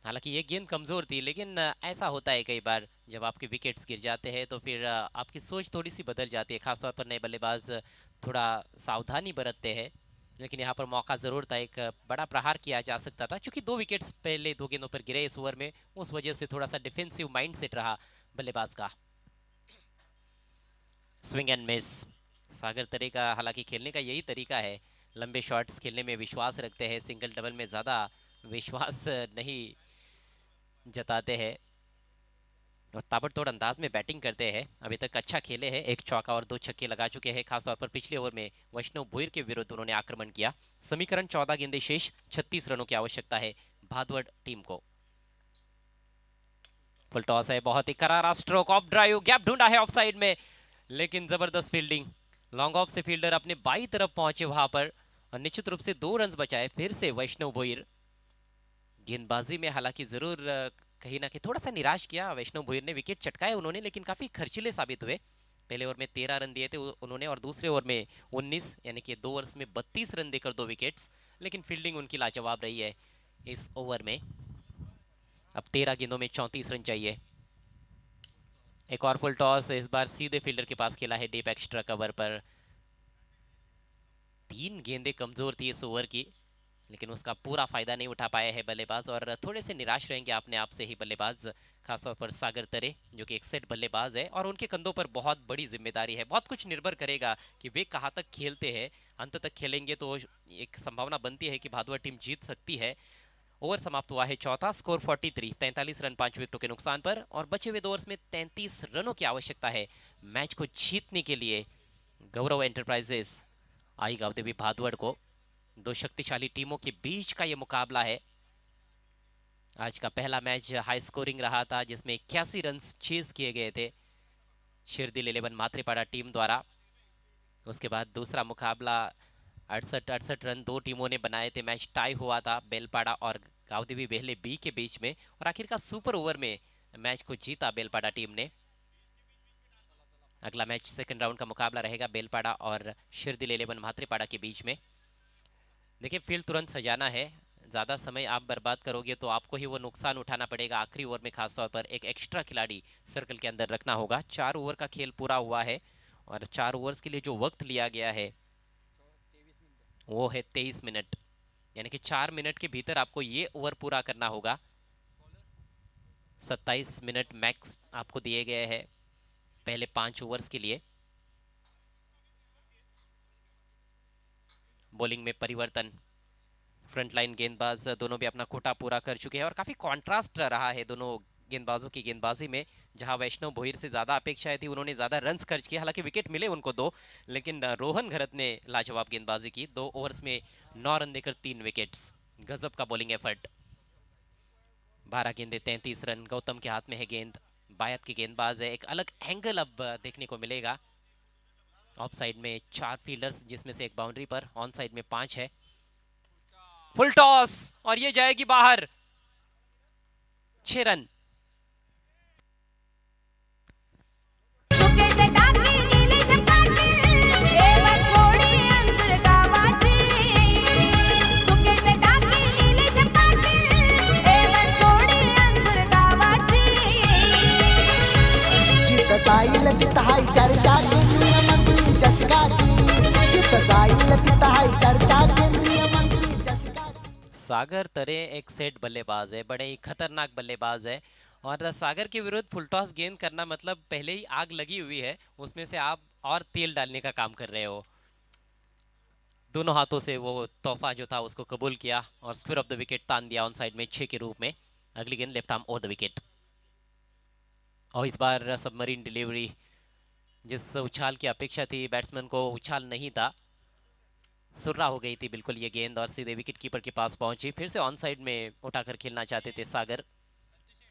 हालांकि ये गेंद कमज़ोर थी, लेकिन ऐसा होता है कई बार जब आपके विकेट्स गिर जाते हैं तो फिर आपकी सोच थोड़ी सी बदल जाती है। खासतौर पर नए बल्लेबाज थोड़ा सावधानी बरतते हैं, लेकिन यहाँ पर मौका ज़रूर था, एक बड़ा प्रहार किया जा सकता था। क्योंकि 2 विकेट्स पहले 2 गेंदों पर गिरे इस ओवर में, उस वजह से थोड़ा सा डिफेंसिव माइंडसेट रहा बल्लेबाज का। स्विंग एंड मिस सागर तरे का हालांकि खेलने का यही तरीका है, लंबे शॉट्स खेलने में विश्वास रखते हैं, सिंगल डबल में ज़्यादा विश्वास नहीं जताते हैं और ताबड़तोड़ अंदाज में बैटिंग करते हैं। अभी तक अच्छा खेले हैं, 1 चौका और 2 छक्के लगा चुके हैं। खासतौर पर पिछले ओवर में वैष्णव भोईर के विरुद्ध उन्होंने आक्रमण किया। समीकरण 14 गेंदें शेष, 36 रनों की आवश्यकता है भादुड़ टीम को। फुल टॉस है, बहुत ही करारा स्ट्रोक, ऑफ ड्राइव, गैप ढूंढा है ऑफ साइड में, लेकिन जबरदस्त फील्डिंग। लॉन्ग ऑफ से फील्डर अपने बाई तरफ पहुंचे वहां पर और निश्चित रूप से 2 रन बचाए फिर से वैष्णव भोईर। गेंदबाजी में हालांकि जरूर कहीं ना कहीं थोड़ा सा निराश किया वैष्णव भोईर ने। विकेट चटकाए उन्होंने, लेकिन काफी खर्चीले साबित हुए। पहले ओवर में 13 रन दिए थे उन्होंने और दूसरे ओवर में 19, यानी कि 2 ओवर्स में 32 रन देकर 2 विकेट्स। लेकिन फील्डिंग उनकी लाजवाब रही है इस ओवर में। अब 13 गेंदों में 34 रन चाहिए। एक और फुल टॉस, इस बार सीधे फील्डर के पास खेला है डीप एक्स्ट्रा कवर पर। 3 गेंदें कमजोर थी इस ओवर की, लेकिन उसका पूरा फायदा नहीं उठा पाए हैं बल्लेबाज और थोड़े से निराश रहेंगे अपने आप से ही बल्लेबाज, खासतौर पर सागर तरे जो कि एक सेट बल्लेबाज है और उनके कंधों पर बहुत बड़ी जिम्मेदारी है। बहुत कुछ निर्भर करेगा कि वे कहाँ तक खेलते हैं। अंत तक खेलेंगे तो एक संभावना बनती है कि भादुड़ टीम जीत सकती है। ओवर समाप्त हुआ है चौथा, स्कोर 43, 43 रन 5 विकेटों के नुकसान पर और बचे हुए 2 ओवर्स में 33 रनों की आवश्यकता है मैच को जीतने के लिए। गौरव एंटरप्राइजेस आई गावदेवी भादुड़ को। 2 शक्तिशाली टीमों के बीच का ये मुकाबला है। आज का पहला मैच हाई स्कोरिंग रहा था, जिसमें 81 रन चेज किए गए थे शिरदिल 11 मात्रेपाड़ा टीम द्वारा। उसके बाद दूसरा मुकाबला 68 रन 2 टीमों ने बनाए थे। मैच टाई हुआ था बेलपाड़ा और गावदेवी बेहले बी के बीच में और आखिरकार सुपर ओवर में मैच को जीता बेलपाड़ा टीम ने। अगला मैच सेकंड राउंड का मुकाबला रहेगा बेलपाड़ा और शिरदिल 11 म्हात्रेपाड़ा के बीच में। देखिए फील्ड तुरंत सजाना है, ज़्यादा समय आप बर्बाद करोगे तो आपको ही वो नुकसान उठाना पड़ेगा। आखिरी ओवर में खासतौर पर एक एक्स्ट्रा खिलाड़ी सर्कल के अंदर रखना होगा। 4 ओवर का खेल पूरा हुआ है और 4 ओवर्स के लिए जो वक्त लिया गया है वो है 23 मिनट, यानी कि 4 मिनट के भीतर आपको ये ओवर पूरा करना होगा। 27 मिनट मैक्स आपको दिए गए हैं पहले 5 ओवर्स के लिए। बॉलिंग में परिवर्तन, फ्रंटलाइन गेंदबाज दोनों भी अपना कोटा पूरा कर चुके हैं और काफी कंट्रास्ट रहा है दोनों गेंदबाजों की गेंदबाजी में। जहां वैष्णव भोईर से ज्यादा अपेक्षाएं थी, उन्होंने ज्यादा रन्स खर्च किए, हालांकि विकेट मिले उनको 2, लेकिन रोहन घरत ने लाजवाब गेंदबाजी की। 2 ओवर्स में 9 रन देकर 3 विकेट्स, गजब का बॉलिंग एफर्ट। 12 गेंदे 33 रन। गौतम के हाथ में है गेंद, बायत की गेंदबाज है। एक अलग एंगल अब देखने को मिलेगा। ऑफ साइड में 4 फील्डर्स, जिसमें से एक बाउंड्री पर, ऑन साइड में 5 है। फुल टॉस और ये जाएगी बाहर, 6 रन। सुकेचे टाकी निलेश पाटील एवढ थोडी अंतर गावाची सुकेचे टाकी निलेश पाटील एवढ थोडी अंतर गावाची जिथं जाईल तिथं हाय चर्चा केंद्रीय मंत्री चषकाची जिथं जाईल तिथं हाय चर्चा केंद्रीय मंत्री चषकाची। सागर तरे एक सेट बल्लेबाज है, बड़े ही खतरनाक बल्लेबाज है और सागर के विरुद्ध फुलटॉस गेंद करना मतलब पहले ही आग लगी हुई है, उसमें से आप और तेल डालने का काम कर रहे हो। दोनों हाथों से वो तोहफा जो था उसको कबूल किया और स्क्वायर ऑफ द विकेट तान दिया ऑन साइड में 6 के रूप में। अगली गेंद left arm over the wicket और इस बार सबमरीन डिलीवरी, जिस उछाल की अपेक्षा थी बैट्समैन को उछाल नहीं था, सुर्रा हो गई थी बिल्कुल ये गेंद और सीधे विकेट कीपर के पास पहुंची। फिर से ऑन साइड में उठाकर खेलना चाहते थे सागर।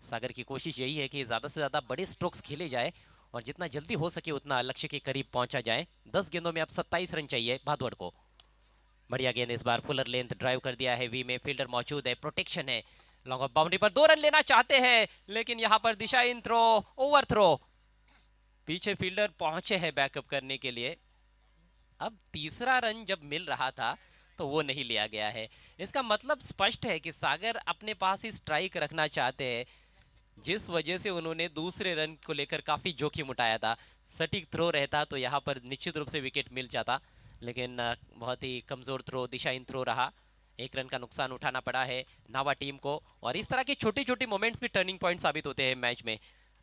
सागर की कोशिश यही है कि ज़्यादा से ज़्यादा बड़े स्ट्रोक्स खेले जाए और जितना जल्दी हो सके उतना लक्ष्य के करीब पहुंचा जाए। 10 गेंदों में अब 27 रन चाहिए भादवड़ को। बढ़िया गेंद इस बार फुलर लेंथ ड्राइव कर दिया है, वी में फील्डर मौजूद है, प्रोटेक्शन है। लॉन्ग ऑफ बाउंड्री पर 2 रन लेना चाहते हैं, लेकिन यहाँ पर दिशा इन थ्रो, ओवर थ्रो। पीछे फील्डर पहुंचे हैं बैकअप करने के लिए। अब तीसरा रन जब मिल रहा था तो वो नहीं लिया गया है। इसका मतलब स्पष्ट है कि सागर अपने पास ही स्ट्राइक रखना चाहते हैं, जिस वजह से उन्होंने दूसरे रन को लेकर काफी जोखिम उठाया था। सटीक थ्रो रहता तो यहाँ पर निश्चित रूप से विकेट मिल जाता, लेकिन बहुत ही कमजोर थ्रो, दिशा इन थ्रो रहा। 1 रन का नुकसान उठाना पड़ा है नावा टीम को और इस तरह के छोटे छोटे मोमेंट्स भी टर्निंग पॉइंट साबित होते हैं मैच में।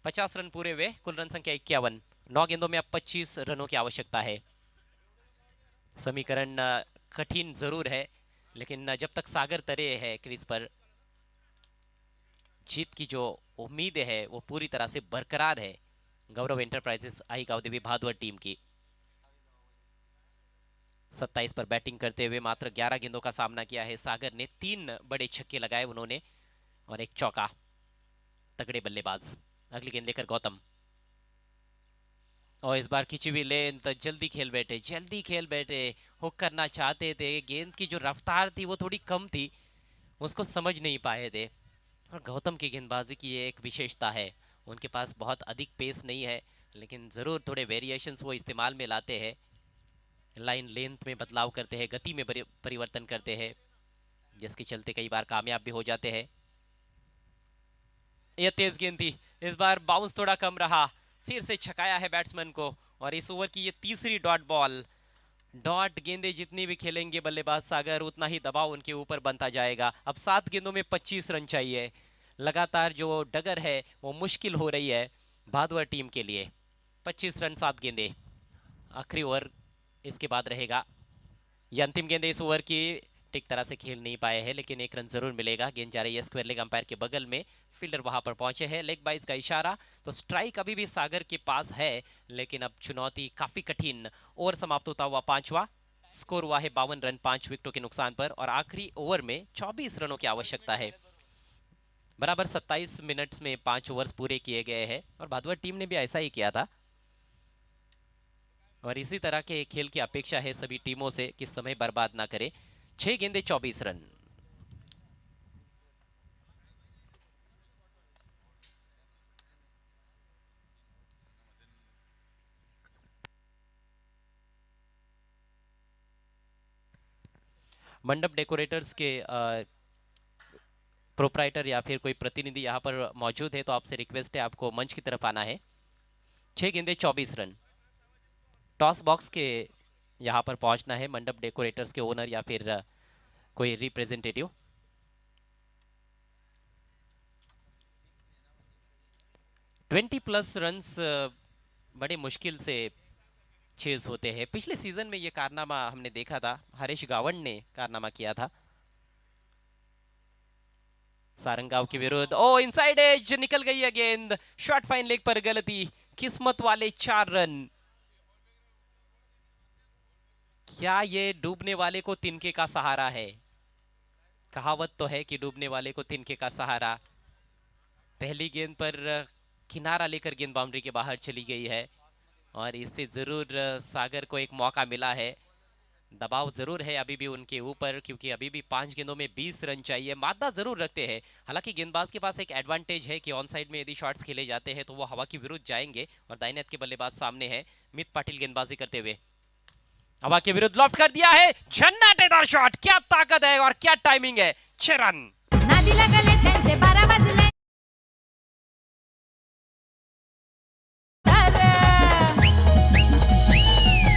50 रन पूरे हुए, कुल रन संख्या 51। 9 गेंदों में अब 25 रनों की आवश्यकता है। समीकरण कठिन जरूर है, लेकिन जब तक सागर तरे है क्रीज पर, जीत की जो उम्मीद है वो पूरी तरह से बरकरार है गौरव एंटरप्राइजेस आई गांवदेवी भादवड़ टीम की। 27 पर बैटिंग करते हुए मात्र 11 गेंदों का सामना किया है सागर ने। 3 बड़े छक्के लगाए उन्होंने और 1 चौका। तगड़े बल्लेबाज। अगली गेंद लेकर गौतम और इस बार खिंची हुई लेंथ, जल्दी खेल बैठे। हुक करना चाहते थे, गेंद की जो रफ्तार थी वो थोड़ी कम थी, उसको समझ नहीं पाए थे। और गौतम की गेंदबाजी की ये एक विशेषता है, उनके पास बहुत अधिक पेस नहीं है, लेकिन ज़रूर थोड़े वेरिएशंस वो इस्तेमाल में लाते हैं। लाइन लेंथ में बदलाव करते हैं, गति में परिवर्तन करते हैं, जिसके चलते कई बार कामयाब भी हो जाते हैं। यह तेज गेंद थी, इस बार बाउंस थोड़ा कम रहा, फिर से छकाया है बैट्समैन को और इस ओवर की ये तीसरी डॉट बॉल। डॉट गेंदे जितनी भी खेलेंगे बल्लेबाज सागर, उतना ही दबाव उनके ऊपर बनता जाएगा। अब 7 गेंदों में 25 रन चाहिए। लगातार जो डगर है वो मुश्किल हो रही है भादवड़ टीम के लिए। 25 रन 7 गेंदे। आखिरी ओवर इसके बाद रहेगा। ये अंतिम गेंदे इस ओवर की, ठीक तरह से खेल नहीं पाए हैं, लेकिन 1 रन जरूर मिलेगा। गेंद जा रही है स्क्वायर लेग अंपायर के बगल में, फील्डर वहां पर पहुंचे हैं, लेग बाइज का इशारा। तो स्ट्राइक अभी भी सागर के पास है, लेकिन अब चुनौती काफी कठिन। ओवर समाप्त होता हुआ 5वां, स्कोर हुआ है 52 रन 5 विकेटों के नुकसान पर और आखिरी ओवर में 24 रनों की आवश्यकता है। बराबर 27 मिनट्स में 5 ओवर्स पूरे किए गए हैं और भादवड़ टीम ने भी ऐसा ही किया था और इसी तरह के खेल की अपेक्षा है सभी टीमों से कि समय बर्बाद ना करे। 6 गेंदे 24 रन। मंडप डेकोरेटर्स के प्रोप्राइटर या फिर कोई प्रतिनिधि यहाँ पर मौजूद है तो आपसे रिक्वेस्ट है आपको मंच की तरफ आना है। 6 गेंदे 24 रन। टॉस बॉक्स के यहाँ पर पहुंचना है मंडप डेकोरेटर्स के ओनर या फिर कोई रिप्रेजेंटेटिव। ट्वेंटी प्लस रन्स बड़े मुश्किल से चेज होते हैं। पिछले सीजन में ये कारनामा हमने देखा था, हरीश गावड़ ने कारनामा किया था सारंगाव के विरुद्ध। ओ इनसाइड एज निकल गई है गेंद, शॉर्ट फाइन लेग पर गलती, किस्मत वाले 4 रन। क्या ये डूबने वाले को तिनके का सहारा है? कहावत तो है कि डूबने वाले को तिनके का सहारा। पहली गेंद पर किनारा लेकर गेंद बाउंड्री के बाहर चली गई है और इससे जरूर सागर को एक मौका मिला है। दबाव जरूर है अभी भी उनके ऊपर क्योंकि अभी भी 5 गेंदों में 20 रन चाहिए। मादा जरूर रखते हैं, हालांकि गेंदबाज के पास एक एडवांटेज है कि ऑन साइड में यदि शॉट्स खेले जाते हैं तो वो हवा के विरुद्ध जाएंगे और दाहिने हाथ के बल्लेबाज सामने है मित पाटिल गेंदबाजी करते हुए। हवा के विरुद्ध लॉफ्ट कर दिया है, झन्नाटेदार शॉट, क्या ताकत है और क्या टाइमिंग है। 6 रन। नादी लागले त्यांचे 12 वाजले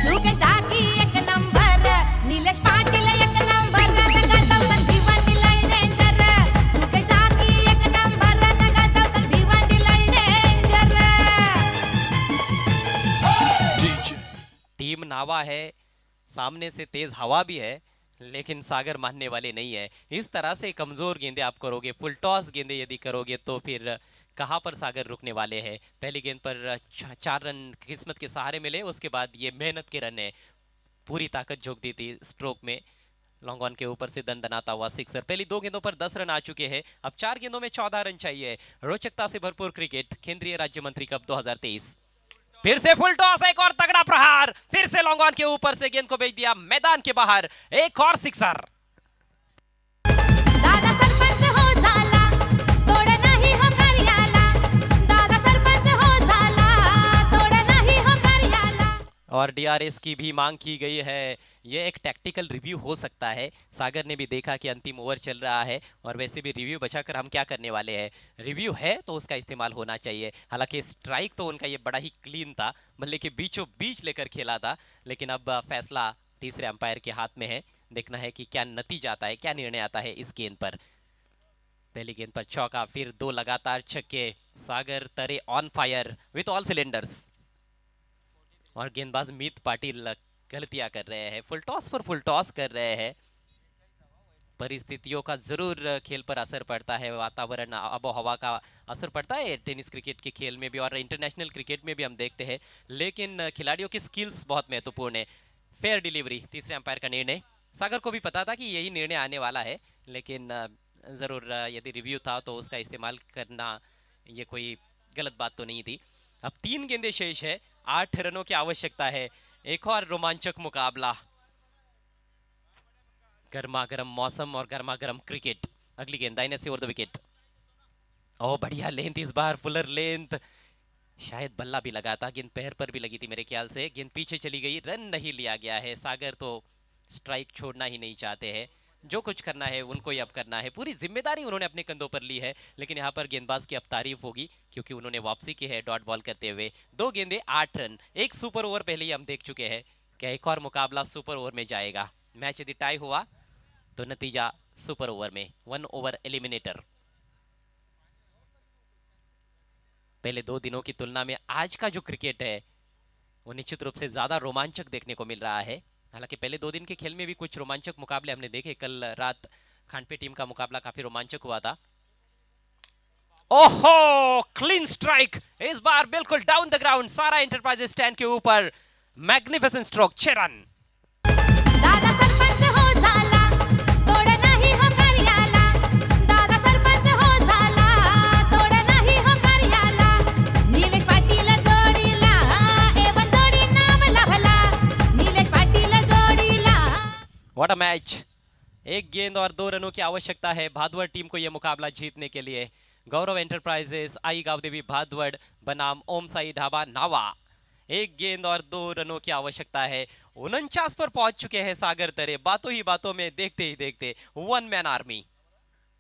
सुके टाकी एक नंबर निलेश पाटील एक नंबर नगा चौथल भिवंडी लाईन डेंजर सुके टाकी एक नंबर नगा चौथल भिवंडी लाईन डेंजर। टीम नावा है, सामने से तेज हवा भी है लेकिन सागर मानने वाले नहीं है। इस तरह से कमजोर गेंदे आप करोगे, फुल टॉस गेंदे यदि करोगे तो फिर कहां पर सागर रुकने वाले हैं। पहली गेंद पर 4 रन किस्मत के सहारे मिले, उसके बाद ये मेहनत के रन है, पूरी ताकत झोंक दी थी स्ट्रोक में। लॉन्ग ऑन के ऊपर से दंदनाता हुआ सिक्सर। पहली 2 गेंदों पर 10 रन आ चुके हैं, अब 4 गेंदों में 14 रन चाहिए। रोचकता से भरपूर क्रिकेट, केंद्रीय राज्य मंत्री कप 2023। फिर से फुल टॉस, एक और तगड़ा प्रहार, फिर से लॉन्ग ऑन के ऊपर से गेंद को भेज दिया मैदान के बाहर, एक और सिक्सर। दादा सरपंच हो झाला तोड नाही हो कार्याला दादा सरपंच हो झाला तोड नाही हो कार्याला। और डीआरएस की भी मांग की गई है। ये एक टैक्टिकल रिव्यू हो सकता है। सागर ने भी देखा कि अंतिम ओवर चल रहा है और वैसे भी रिव्यू बचाकर हम क्या करने वाले हैं। रिव्यू है तो उसका इस्तेमाल होना चाहिए। हालांकि स्ट्राइक तो उनका ये बड़ा ही क्लीन था, बल्ले के बीचों बीच लेकर खेला था, लेकिन अब फैसला तीसरे अंपायर के हाथ में है। देखना है कि क्या नतीजा आता है, क्या निर्णय आता है इस गेंद पर। पहली गेंद पर चौका, फिर 2 लगातार छक्के। Sagar Tare on fire with all cylinders और गेंदबाज मीत पाटिल गलतियां कर रहे हैं, फुल टॉस पर फुल टॉस कर रहे हैं। परिस्थितियों का जरूर खेल पर असर पड़ता है, वातावरण आबो हवा का असर पड़ता है टेनिस क्रिकेट के खेल में भी और इंटरनेशनल क्रिकेट में भी हम देखते हैं, लेकिन खिलाड़ियों की स्किल्स बहुत महत्वपूर्ण है। फेयर डिलीवरी, तीसरे अंपायर का निर्णय। सागर को भी पता था कि यही निर्णय आने वाला है, लेकिन जरूर यदि रिव्यू था तो उसका इस्तेमाल करना ये कोई गलत बात तो नहीं थी। अब 3 गेंदे शेष है, 8 रनों की आवश्यकता है। एक और रोमांचक मुकाबला, गर्मा गर्म मौसम और गर्मा गर्म क्रिकेट। अगली गेंद दाहिने से ओवर द विकेट। ओ बढ़िया लेंथ, इस बार फुलर लेंथ, शायद बल्ला भी लगा था, गेंद पैर पर भी लगी थी मेरे ख्याल से। गेंद पीछे चली गई, रन नहीं लिया गया है। सागर तो स्ट्राइक छोड़ना ही नहीं चाहते हैं, जो कुछ करना है उनको ही अब करना है। पूरी जिम्मेदारी उन्होंने अपने कंधों पर ली है, लेकिन यहाँ पर गेंदबाज की अब तारीफ होगी क्योंकि उन्होंने वापसी की है डॉट बॉल करते हुए। 2 गेंदे 8 रन, एक सुपर ओवर पहले ही हम देख चुके हैं। क्या एक और मुकाबला सुपर ओवर में जाएगा? मैच यदि टाई हुआ तो नतीजा सुपर ओवर में, 1 ओवर एलिमिनेटर। पहले 2 दिनों की तुलना में आज का जो क्रिकेट है वो निश्चित रूप से ज्यादा रोमांचक देखने को मिल रहा है। हालांकि पहले 2 दिन के खेल में भी कुछ रोमांचक मुकाबले हमने देखे। कल रात खानपे टीम का मुकाबला काफी रोमांचक हुआ था। ओहो क्लीन स्ट्राइक, इस बार बिल्कुल डाउन द ग्राउंड, सारा एंटरप्राइजेस स्टैंड के ऊपर, मैग्निफिसेंट स्ट्रोक, 6 रन। दादा सरपंच हो झाला तोड नाही हो कार्याला दादा सरपंच हो झाला तोड नाही हो कार्याला निलेश पाटील जोडीला एवन जोडी नाव लाभला निलेश पाटील जोडीला। What a match. 1 गेंद और 2 रनों की आवश्यकता है भादवड़ टीम को यह मुकाबला जीतने के लिए। गौरव एंटरप्राइजेस, आई गावदेवी भादवड़ बनाम ओम साई ढाबा नावा। 1 गेंद और 2 रनों की आवश्यकता है 49 पर पहुंच चुके हैं सागर तरे, बातों ही बातों में, देखते ही देखते 1 मैन आर्मी।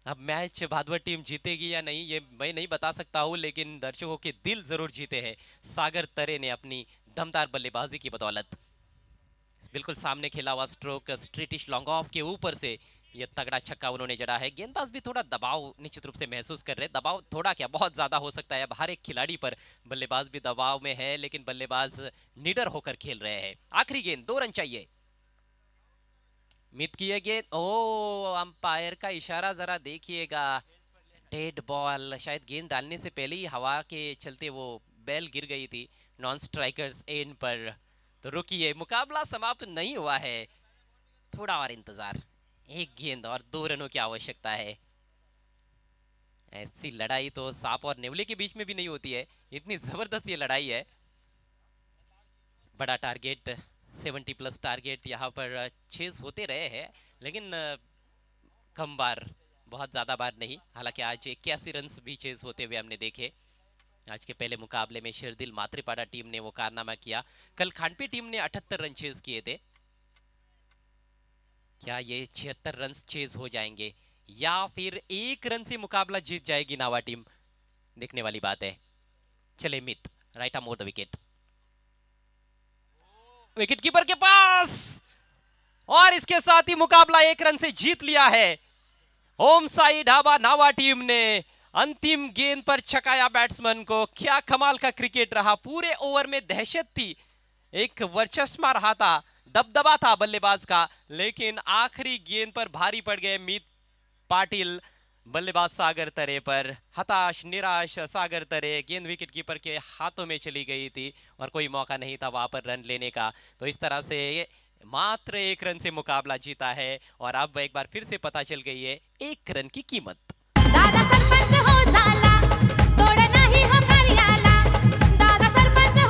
अब मैच भादवा टीम जीतेगी या नहीं ये मैं नहीं बता सकता हूं, लेकिन दर्शकों के दिल जरूर जीते हैं सागर तरे ने अपनी दमदार बल्लेबाजी की बदौलत। बिल्कुल सामने खेला हुआ स्ट्रोक स्ट्रेटिश लॉन्ग ऑफ के ऊपर से ये तगड़ा छक्का उन्होंने जड़ा है। गेंदबाज भी थोड़ा दबाव निश्चित रूप से महसूस कर रहे हैं, दबाव थोड़ा क्या बहुत ज्यादा हो सकता है। अब हर एक खिलाड़ी पर बल्लेबाज भी दबाव में है, लेकिन बल्लेबाज निडर होकर खेल रहे हैं। आखिरी गेंद, 2 रन चाहिए। मित किए गेंद, ओ अंपायर का इशारा जरा देखिएगा, डेड बॉल। शायद गेंद डालने से पहले ही हवा के चलते वो बेल गिर गई थी नॉन स्ट्राइकर्स एंड पर। तो रुकिए, मुकाबला समाप्त नहीं हुआ है, थोड़ा और इंतजार। 1 गेंद और 2 रनों की आवश्यकता है। ऐसी लड़ाई तो सांप और नेवले के बीच में भी नहीं होती है, इतनी जबरदस्त ये लड़ाई है। बड़ा टारगेट 70+ टारगेट यहाँ पर चेज होते रहे हैं, लेकिन कम बार, बहुत ज्यादा बार नहीं। हालांकि आज 81 रन भी चेज होते हुए हमने देखे। आज के पहले मुकाबले में शेरदिल मात्रेपाड़ा टीम ने वो कारनामा किया। कल खांडपे टीम ने 78 रन चेज किए थे। क्या ये 76 रन चेज हो जाएंगे या फिर 1 रन से मुकाबला जीत जाएगी नावा टीम, देखने वाली बात है। चले मित, right arm over the wicket, wicket keeper K pass, और इसके साथ ही मुकाबला 1 रन से जीत लिया है। ओम साई ढाबा नावा टीम ने अंतिम गेंद पर छकाया बैट्समैन को। क्या कमाल का क्रिकेट रहा, पूरे ओवर में दहशत थी, एक वर्चस्व रहा था, दबदबा था बल्लेबाज का, लेकिन आखिरी गेंद पर भारी पड़ गए मीत पाटिल। बल्लेबाज सागर तरे पर हताश निराश सागर तरे, गेंद विकेट कीपर के हाथों में चली गई थी और कोई मौका नहीं था वहां पर रन लेने का। तो इस तरह से मात्र 1 रन से मुकाबला जीता है और अब एक बार फिर से पता चल गई है 1 रन की कीमत।